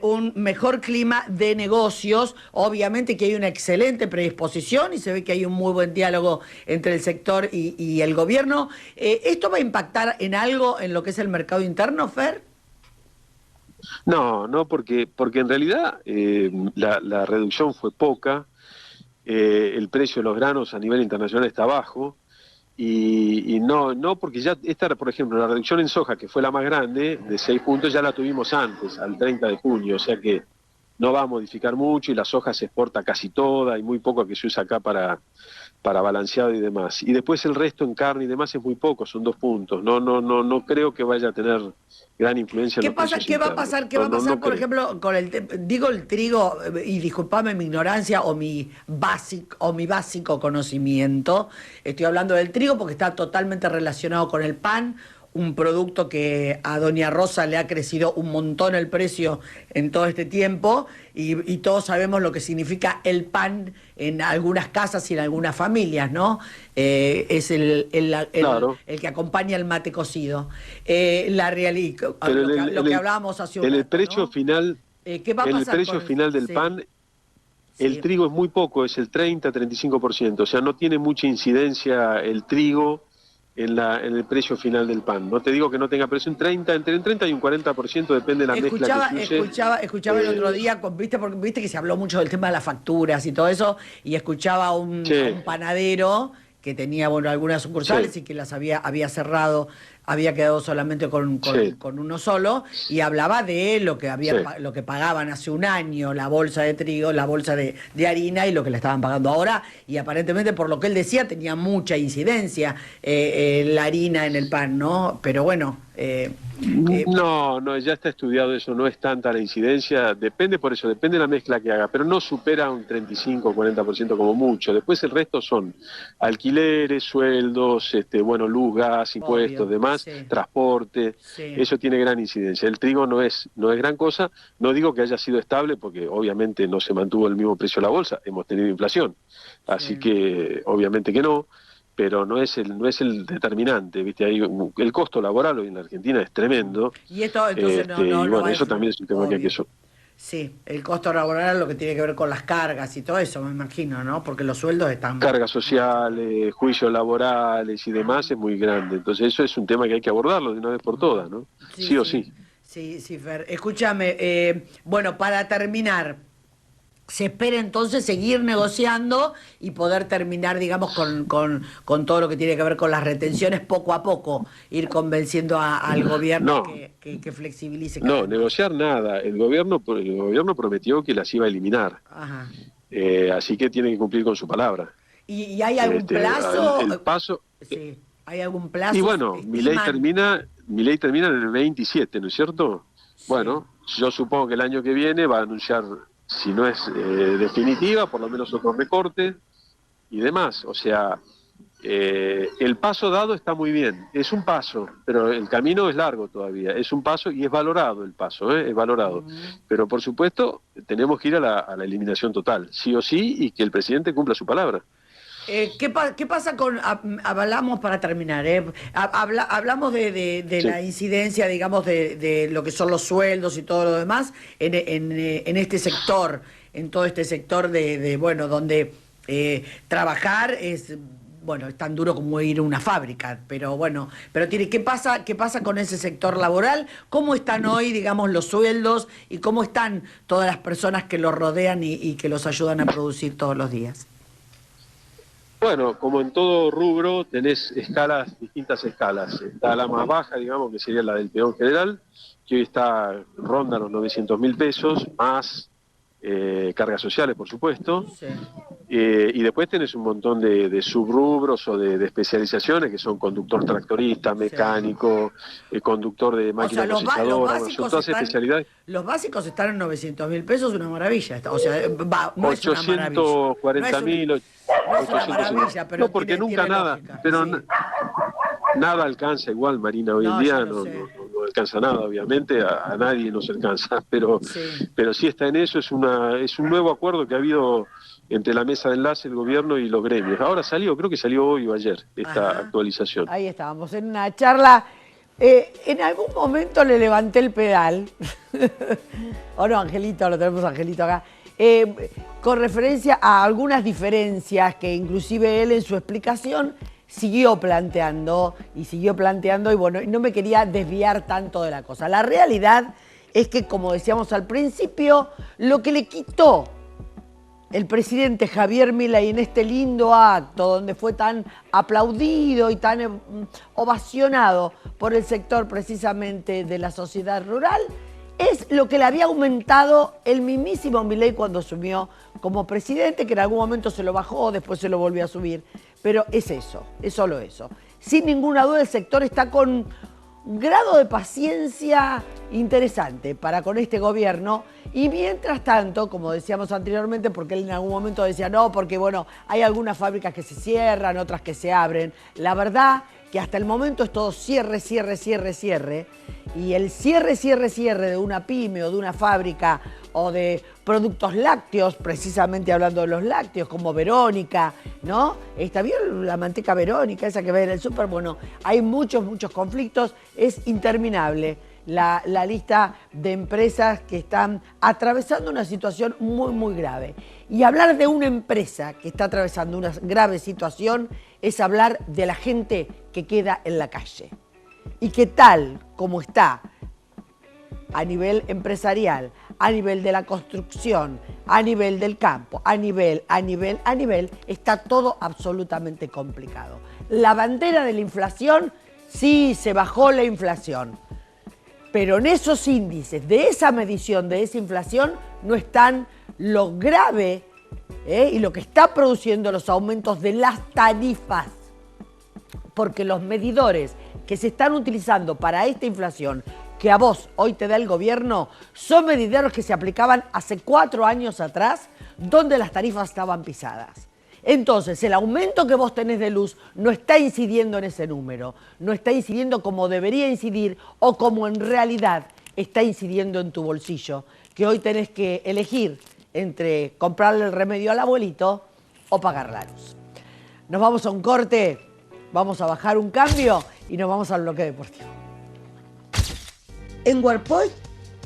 un mejor clima de negocios, obviamente que hay una excelente predisposición y se ve que hay un muy buen diálogo entre el sector y el gobierno. ¿Esto va a impactar en algo en lo que es el mercado interno, Fer? No, no, porque en realidad la reducción fue poca, el precio de los granos a nivel internacional está bajo, y no, porque ya esta, por ejemplo, la reducción en soja, que fue la más grande, de 6 puntos, ya la tuvimos antes, al 30 de junio, o sea que no va a modificar mucho y la soja se exporta casi toda, y muy poco que se usa acá para balanceado y demás. Y después el resto en carne y demás es muy poco, son 2 puntos. No creo que vaya a tener gran influencia en ¿Qué los pasa? precios ¿Qué va a internos. pasar? ¿Qué va No, a no, pasar, no por creo. ejemplo, con digo el trigo, y disculpame mi ignorancia mi básico conocimiento? Estoy hablando del trigo porque está totalmente relacionado con el pan, un producto que a Doña Rosa le ha crecido un montón el precio en todo este tiempo, y todos sabemos lo que significa el pan en algunas casas y en algunas familias, ¿no? Es Claro, el que acompaña el mate cocido. La realidad, pero lo que hablábamos hace un en el rato, precio ¿no? final, ¿Qué va a en el pasar precio con final del sí, pan, el sí. trigo es muy poco, es el 30-35%, o sea, no tiene mucha incidencia el trigo en el precio final del pan. No te digo que no tenga precio, entre un 30 y un 40%, depende de la mezcla que se use. Escuchaba el otro día, porque viste que se habló mucho del tema de las facturas y todo eso, y escuchaba a Sí, un panadero que tenía, bueno, algunas sucursales sí, y que las había cerrado, había quedado solamente sí, con uno solo, y hablaba de lo que sí. lo que pagaban hace un año la bolsa de trigo, la bolsa de harina, y lo que le estaban pagando ahora, y aparentemente por lo que él decía tenía mucha incidencia la harina en el pan, ¿no? Pero bueno, No, ya está estudiado eso, no es tanta la incidencia, depende por eso, depende de la mezcla que haga, pero no supera un 35 o 40% como mucho. Después el resto son alquileres, sueldos, bueno, luz, gas, impuestos, obvio, demás, sí, transporte, sí, eso tiene gran incidencia. El trigo no es gran cosa, no digo que haya sido estable, porque obviamente no se mantuvo el mismo precio de la bolsa, hemos tenido inflación, así sí. que obviamente que no, pero no es el determinante, ¿viste? El costo laboral hoy en la Argentina es tremendo, Y esto entonces y no va bueno, a eso también es un tema que hay que... obvio. Sí, el costo laboral, lo que tiene que ver con las cargas y todo eso, me imagino, ¿no? Porque los sueldos están Cargas mucho peor. sociales, juicios laborales y demás es muy grande. Entonces eso es un tema que hay que abordarlo de una vez por todas, ¿no? Sí, Sí o sí, sí. sí, sí, Fer. Escúchame, bueno, para terminar, se espera entonces seguir negociando y poder terminar, digamos, con todo lo que tiene que ver con las retenciones poco a poco, ir convenciendo al gobierno No, que flexibilice cada no, vez más. negociar nada. El gobierno prometió que las iba a eliminar, Ajá. así que tiene que cumplir con su palabra. Y hay algún plazo? El paso, Sí, ¿hay algún y plazo? bueno, ¿Estiman? mi ley termina en el 27, ¿no es cierto? Sí. Bueno, yo supongo que el año que viene va a anunciar, si no es definitiva, por lo menos otro recorte y demás. O sea, el paso dado está muy bien, es un paso, pero el camino es largo todavía, es un paso y es valorado el paso, es valorado. Ujú. Pero por supuesto tenemos que ir a la eliminación total, sí o sí, y que el presidente cumpla su palabra. ¿Qué pasa con, hablamos para terminar, hablamos de Sí. la incidencia, digamos, de lo que son los sueldos y todo lo demás en este sector, en todo este sector bueno, donde trabajar es, bueno, es tan duro como ir a una fábrica, pero bueno, pero qué pasa con ese sector laboral? ¿Cómo están hoy, digamos, los sueldos y cómo están todas las personas que los rodean y que los ayudan a producir todos los días? Bueno, como en todo rubro, tenés distintas escalas. Está la más baja, digamos, que sería la del peón general, que hoy ronda los 900.000 pesos, más cargas sociales, por supuesto. Sí. Y después tenés un montón de subrubros o de especializaciones, que son conductor tractorista, Sí. mecánico, conductor de O sea, máquina cosechadora, bueno, son todas especialidades. los básicos están en 900.000 pesos, una maravilla. O sea, no es una maravilla. No es, 840.000, no es una 850. maravilla, pero No, porque nunca tiene nada, lógica. pero Sí. Nada alcanza igual, Marina, hoy en No, día ya lo sé. no alcanza nada, obviamente, a nadie nos alcanza, pero sí está en eso, es un nuevo acuerdo que ha habido entre la mesa de enlace, el gobierno y los gremios. Ahora creo que salió hoy o ayer, esta Ajá. actualización. Ahí estábamos, en una charla. En algún momento le levanté el pedal. O no, Angelito, lo tenemos a Angelito acá. Con referencia a algunas diferencias que inclusive él en su explicación siguió planteando, y bueno, no me quería desviar tanto de la cosa. La realidad es que, como decíamos al principio, lo que le quitó el presidente Javier Milei en este lindo acto donde fue tan aplaudido y tan ovacionado por el sector precisamente de la sociedad rural, es lo que le había aumentado el mismísimo Milei cuando asumió como presidente, que en algún momento se lo bajó, después se lo volvió a subir. Pero es eso, es solo eso. Sin ninguna duda el sector está con un grado de paciencia interesante para con este gobierno. Y mientras tanto, como decíamos anteriormente, porque él en algún momento decía no, porque bueno, hay algunas fábricas que se cierran, otras que se abren. La verdad que hasta el momento es todo cierre. Y el cierre de una pyme o de una fábrica o de productos lácteos, precisamente hablando de los lácteos, como Verónica, ¿no? ¿Está bien la manteca Verónica, esa que ve en el súper? Bueno, hay muchos conflictos, es interminable la lista de empresas que están atravesando una situación muy grave. Y hablar de una empresa que está atravesando una grave situación es hablar de la gente que queda en la calle. Y que tal como está a nivel empresarial, a nivel de la construcción, a nivel del campo, a nivel, está todo absolutamente complicado. La bandera de la inflación, sí, se bajó la inflación, pero en esos índices, de esa medición, de esa inflación, no están lo grave y lo que está produciendo los aumentos de las tarifas, porque los medidores que se están utilizando para esta inflación que a vos hoy te da el gobierno son medidores que se aplicaban hace 4 años atrás, donde las tarifas estaban pisadas. Entonces, el aumento que vos tenés de luz no está incidiendo en ese número, no está incidiendo como debería incidir o como en realidad está incidiendo en tu bolsillo, que hoy tenés que elegir entre comprarle el remedio al abuelito o pagar la luz. Nos vamos a un corte, vamos a bajar un cambio y nos vamos al bloque deportivo. En WearPoint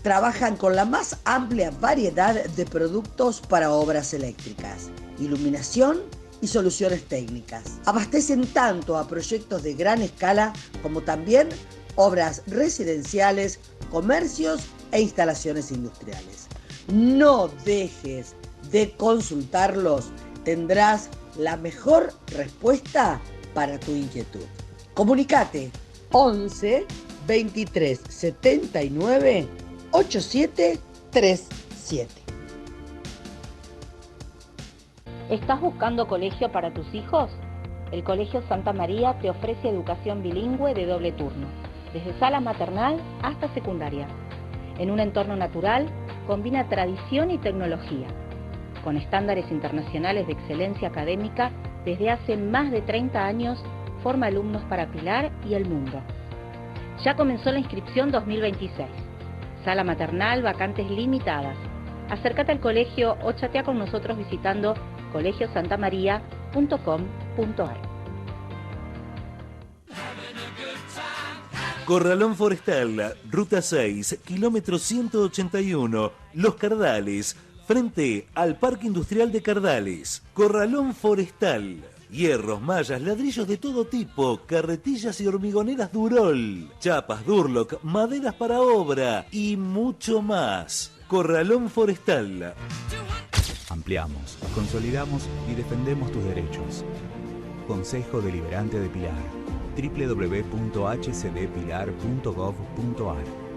trabajan con la más amplia variedad de productos para obras eléctricas, iluminación y soluciones técnicas. Abastecen tanto a proyectos de gran escala como también obras residenciales, comercios e instalaciones industriales. No dejes de consultarlos, tendrás la mejor respuesta para tu inquietud. Comunicate 11 23 79 8737. ¿Estás buscando colegio para tus hijos? El Colegio Santa María te ofrece educación bilingüe de doble turno, desde sala maternal hasta secundaria. En un entorno natural, combina tradición y tecnología. Con estándares internacionales de excelencia académica, desde hace más de 30 años, forma alumnos para Pilar y el mundo. Ya comenzó la inscripción 2026. Sala maternal, vacantes limitadas. Acércate al colegio o chatea con nosotros visitando colegiosantamaria.com.ar. Corralón Forestal, Ruta 6, kilómetro 181, Los Cardales, frente al Parque Industrial de Cardales. Corralón Forestal. Hierros, mallas, ladrillos de todo tipo, carretillas y hormigoneras Durol, chapas Durlock, maderas para obra y mucho más. Corralón Forestal. Ampliamos, consolidamos y defendemos tus derechos. Consejo Deliberante de Pilar. www.hcdpilar.gov.ar.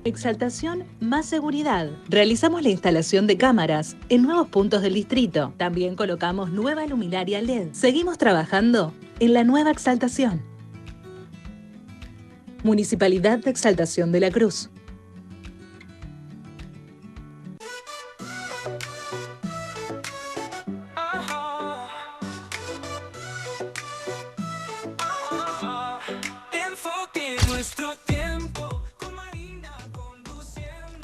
Exaltación más seguridad. Realizamos la instalación de cámaras en nuevos puntos del distrito. También colocamos nueva luminaria LED. Seguimos trabajando en la nueva Exaltación. Municipalidad de Exaltación de la Cruz.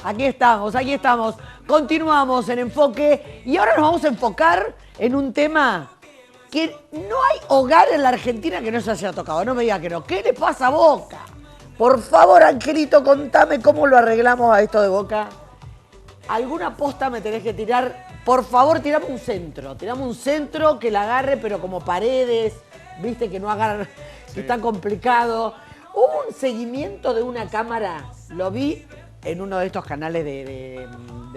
Aquí estamos, aquí estamos. Continuamos en Enfoque y ahora nos vamos a enfocar en un tema que no hay hogar en la Argentina que no se haya tocado. No me diga que no. ¿Qué le pasa a Boca? Por favor, Angelito, contame cómo lo arreglamos a esto de Boca. ¿Alguna posta me tenés que tirar? Por favor, tirame un centro. Tirame un centro que la agarre, pero como Paredes. Viste que no agarra, que está complicado. Hubo un seguimiento de una cámara, lo vi en uno de estos canales de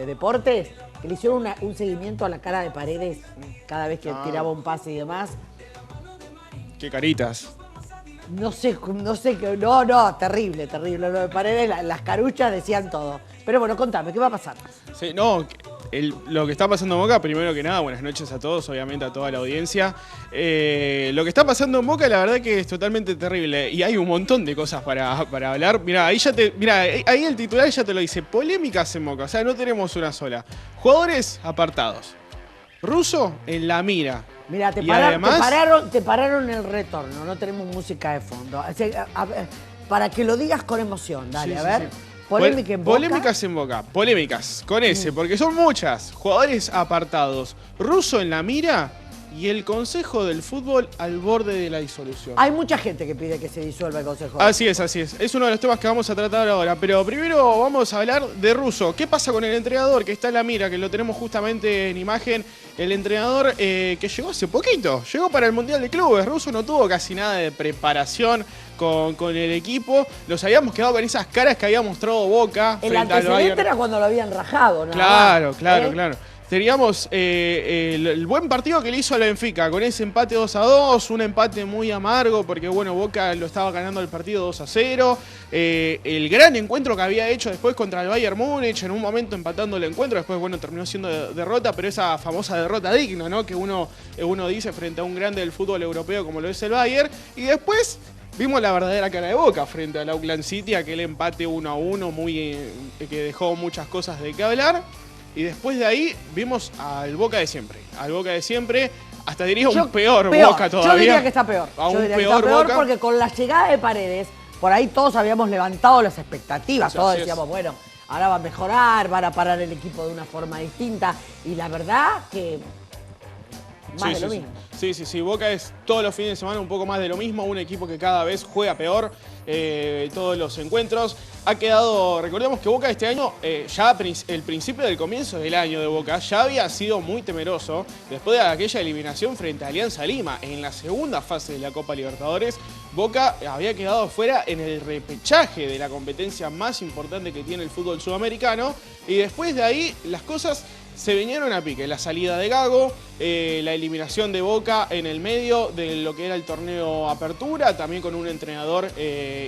deportes, que le hicieron un seguimiento a la cara de Paredes cada vez que tiraba un pase y demás. Qué caritas. No, terrible. Lo de Paredes, las caruchas decían todo. Pero bueno, contame, ¿qué va a pasar? Sí, no, lo que está pasando en Boca, primero que nada, buenas noches a todos, obviamente a toda la audiencia. Lo que está pasando en Boca, la verdad que es totalmente terrible. Y hay un montón de cosas para hablar. Mirá, ahí el titular ya te lo dice. Polémicas en Boca, o sea, no tenemos una sola. Jugadores apartados. Russo en la mira. Mira, te pararon el retorno, no tenemos música de fondo. Para que lo digas con emoción, dale, Sí, a ver. sí. Polémica en Boca. Polémicas en Boca, polémicas, con ese, porque son muchas. Jugadores apartados. Russo en la mira y el Consejo del Fútbol al borde de la disolución. Hay mucha gente que pide que se disuelva el Consejo. Así es, así es. Es uno de los temas que vamos a tratar ahora. Pero primero vamos a hablar de Russo. ¿Qué pasa con el entrenador que está en la mira? Que lo tenemos justamente en imagen. El entrenador que llegó hace poquito. Llegó para el Mundial de Clubes. Russo no tuvo casi nada de preparación con el equipo. Nos habíamos quedado con esas caras que había mostrado Boca El frente al antecedente Bayern. era cuando lo habían rajado, ¿no? Claro. Teníamos el buen partido que le hizo a la Benfica, con ese empate 2-2, un empate muy amargo porque bueno, Boca lo estaba ganando el partido 2-0. El gran encuentro que había hecho después contra el Bayern Múnich, en un momento empatando el encuentro, después bueno, terminó siendo derrota, pero esa famosa derrota digna, ¿no? Que uno dice frente a un grande del fútbol europeo como lo es el Bayern. Y después vimos la verdadera cara de Boca frente al Auckland City, aquel empate 1-1 que dejó muchas cosas de qué hablar. Y después de ahí vimos al Boca de siempre. Al Boca de siempre, hasta diría un peor Boca todavía. Yo diría que está peor. Yo diría que está peor Boca. Porque con la llegada de Paredes, por ahí todos habíamos levantado las expectativas. Todos decíamos, bueno, ahora va a mejorar, van a parar el equipo de una forma distinta. Y la verdad que más de lo mismo. Sí. Boca es todos los fines de semana un poco más de lo mismo. Un equipo que cada vez juega peor todos los encuentros. Ha quedado, recordemos que Boca este año, ya el principio del comienzo del año de Boca, ya había sido muy temeroso después de aquella eliminación frente a Alianza Lima. En la segunda fase de la Copa Libertadores, Boca había quedado fuera en el repechaje de la competencia más importante que tiene el fútbol sudamericano. Y después de ahí las cosas se vinieron a pique. La salida de Gago, la eliminación de Boca en el medio de lo que era el torneo Apertura, también con un entrenador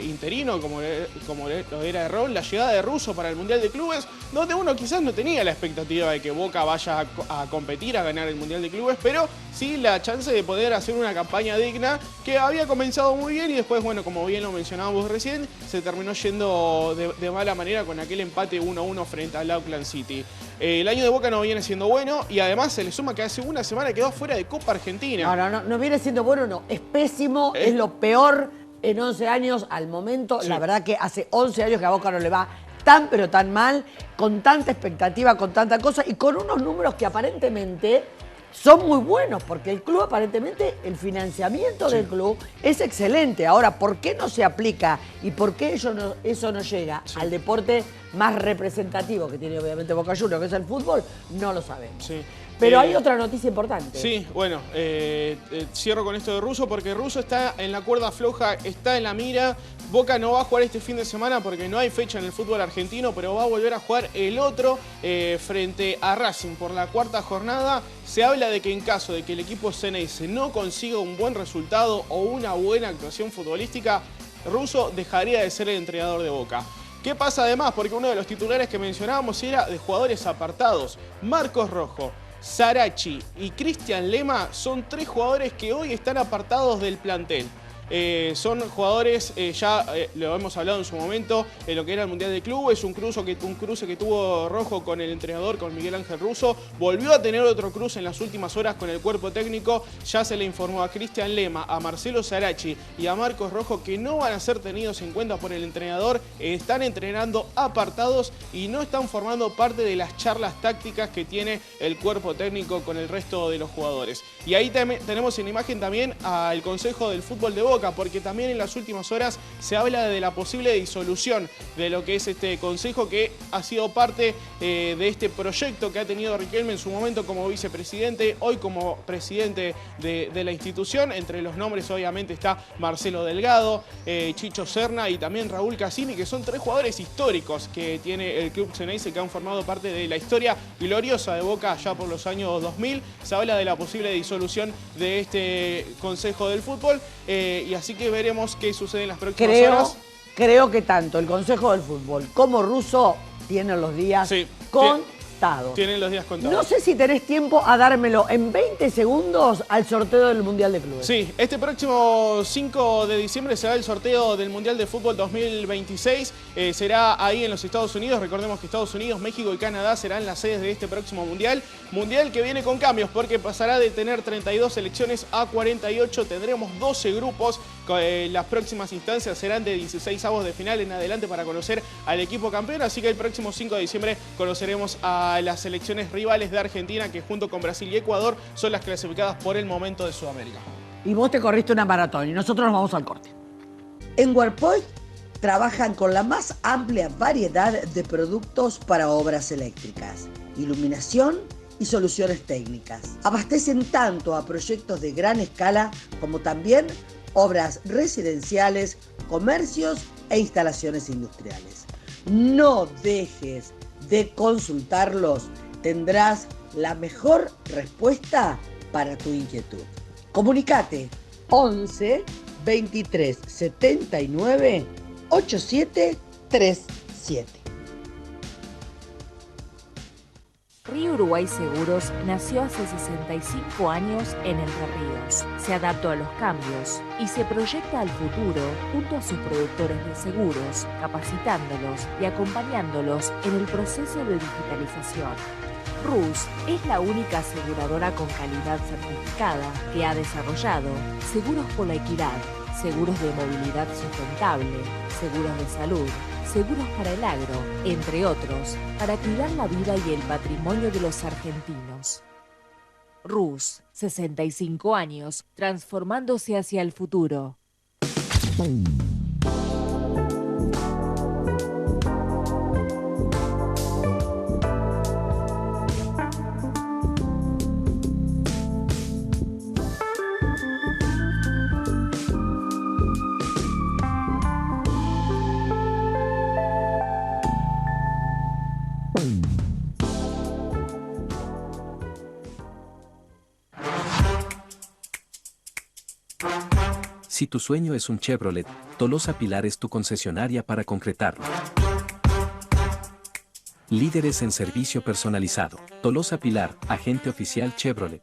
interino como lo era Errol, la llegada de Russo para el Mundial de Clubes, donde uno quizás no tenía la expectativa de que Boca vaya a competir, a ganar el Mundial de Clubes, pero sí la chance de poder hacer una campaña digna que había comenzado muy bien y después, bueno, como bien lo mencionábamos recién, se terminó yendo de mala manera con aquel empate 1-1 frente al Auckland City. El año de Boca no viene siendo bueno y además se le suma que hace una semana quedó fuera de Copa Argentina. No viene siendo bueno, no. Es pésimo, es lo peor en 11 años al momento. Sí. La verdad que hace 11 años que a Boca no le va tan pero tan mal, con tanta expectativa, con tanta cosa y con unos números que aparentemente son muy buenos, porque el club aparentemente, el financiamiento del club es excelente. Ahora, ¿por qué no se aplica y por qué eso no llega al deporte más representativo que tiene obviamente Boca Juniors, que es el fútbol? No lo sabemos. Sí. Pero hay otra noticia importante. Sí, bueno, cierro con esto de Russo porque Russo está en la cuerda floja, está en la mira. Boca no va a jugar este fin de semana porque no hay fecha en el fútbol argentino, pero va a volver a jugar el otro frente a Racing por la cuarta jornada. Se habla de que en caso de que el equipo Ceneice no consiga un buen resultado o una buena actuación futbolística, Russo dejaría de ser el entrenador de Boca. ¿Qué pasa además? Porque uno de los titulares que mencionábamos era de jugadores apartados. Marcos Rojo, Sarachi y Cristian Lema son tres jugadores que hoy están apartados del plantel. son jugadores, lo hemos hablado en su momento, en lo que era el Mundial de Clubes, un cruce que tuvo Rojo con el entrenador, con Miguel Ángel Russo. Volvió a tener otro cruce en las últimas horas con el cuerpo técnico. Ya se le informó a Cristian Lema, a Marcelo Sarachi y a Marcos Rojo que no van a ser tenidos en cuenta por el entrenador. Están entrenando apartados y no están formando parte de las charlas tácticas que tiene el cuerpo técnico con el resto de los jugadores. Y ahí tenemos en imagen también al Consejo del Fútbol de Boca, porque también en las últimas horas se habla de la posible disolución de lo que es este consejo, que ha sido parte de este proyecto que ha tenido Riquelme en su momento como vicepresidente, hoy como presidente de la institución. Entre los nombres obviamente está Marcelo Delgado, Chicho Serna y también Raúl Cassini, que son 3 jugadores históricos que tiene el club Xeneize, que han formado parte de la historia gloriosa de Boca ya por los años 2000. Se habla de la posible disolución de este Consejo del Fútbol y así que veremos qué sucede en las próximas horas. Creo que tanto el Consejo del Fútbol como Russo tienen los días contados. Tienen los días contados. No sé si tenés tiempo a dármelo en 20 segundos al sorteo del Mundial de Clubes. Sí, este próximo 5 de diciembre será el sorteo del Mundial de Fútbol 2026. Será ahí en los Estados Unidos. Recordemos que Estados Unidos, México y Canadá serán las sedes de este próximo Mundial. Mundial que viene con cambios porque pasará de tener 32 selecciones a 48. Tendremos 12 grupos. Las próximas instancias serán de 16avos de final en adelante para conocer al equipo campeón. Así que el próximo 5 de diciembre conoceremos a las selecciones rivales de Argentina, que junto con Brasil y Ecuador son las clasificadas por el momento de Sudamérica. Y vos te corriste una maratón y nosotros nos vamos al corte. En WordPoint trabajan con la más amplia variedad de productos para obras eléctricas, iluminación y soluciones técnicas. Abastecen tanto a proyectos de gran escala como también obras residenciales, comercios e instalaciones industriales. No dejes de consultarlos, tendrás la mejor respuesta para tu inquietud. Comunicate 11 23 79 8737. Río Uruguay Seguros nació hace 65 años en Entre Ríos. Se adaptó a los cambios y se proyecta al futuro junto a sus productores de seguros, capacitándolos y acompañándolos en el proceso de digitalización. RUS es la única aseguradora con calidad certificada que ha desarrollado seguros por la equidad, seguros de movilidad sustentable, seguros de salud, seguros para el agro, entre otros, para cuidar la vida y el patrimonio de los argentinos. RUS, 65 años, transformándose hacia el futuro. Si tu sueño es un Chevrolet, Tolosa Pilar es tu concesionaria para concretarlo. Líderes en servicio personalizado. Tolosa Pilar, agente oficial Chevrolet.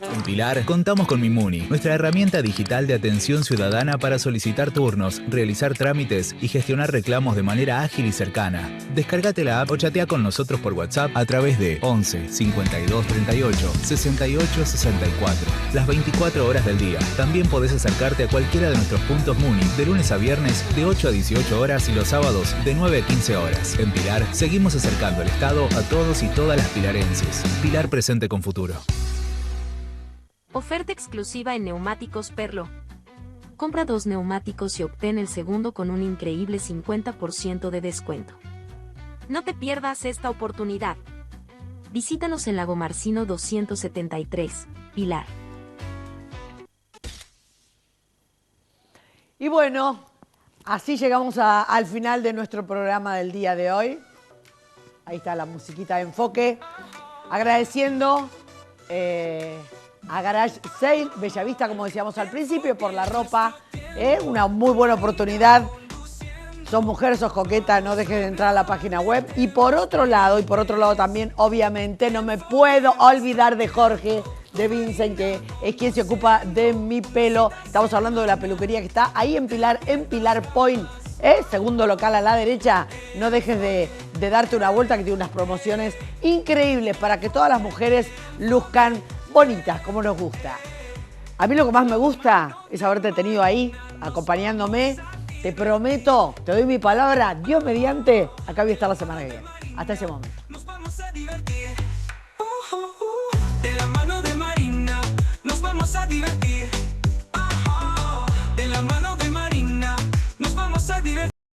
En Pilar contamos con Mimuni, nuestra herramienta digital de atención ciudadana para solicitar turnos, realizar trámites y gestionar reclamos de manera ágil y cercana. Descárgate la app o chatea con nosotros por WhatsApp a través de 11 52 38 68 64. Las 24 horas del día. También podés acercarte a cualquiera de nuestros puntos Muni de lunes a viernes de 8 a 18 horas y los sábados de 9 a 15 horas. En Pilar seguimos acercando el Estado a todos y todas las pilarenses. Pilar presente con futuro. Oferta exclusiva en Neumáticos Perlo. Compra 2 neumáticos y obtén el segundo con un increíble 50% de descuento. No te pierdas esta oportunidad. Visítanos en Lago Marcino 273, Pilar. Y bueno, así llegamos al final de nuestro programa del día de hoy. Ahí está la musiquita de enfoque. Agradeciendo a Garage Sale Bellavista, como decíamos al principio, por la ropa. Una muy buena oportunidad. sos mujer, sos coqueta, no dejes de entrar a la página web. Y por otro lado también, obviamente, no me puedo olvidar de Jorge, de Vincent, que es quien se ocupa de mi pelo. Estamos hablando de la peluquería que está ahí en Pilar Point, segundo local a la derecha. No dejes de darte una vuelta, que tiene unas promociones increíbles para que todas las mujeres luzcan bonitas, como nos gusta. A mí lo que más me gusta es haberte tenido ahí, acompañándome. Te prometo, te doy mi palabra, Dios mediante, acá voy a estar la semana que viene. Hasta ese momento. Nos vamos a divertir. De la mano de Marina, nos vamos a divertir. De la mano de Marina, nos vamos a divertir.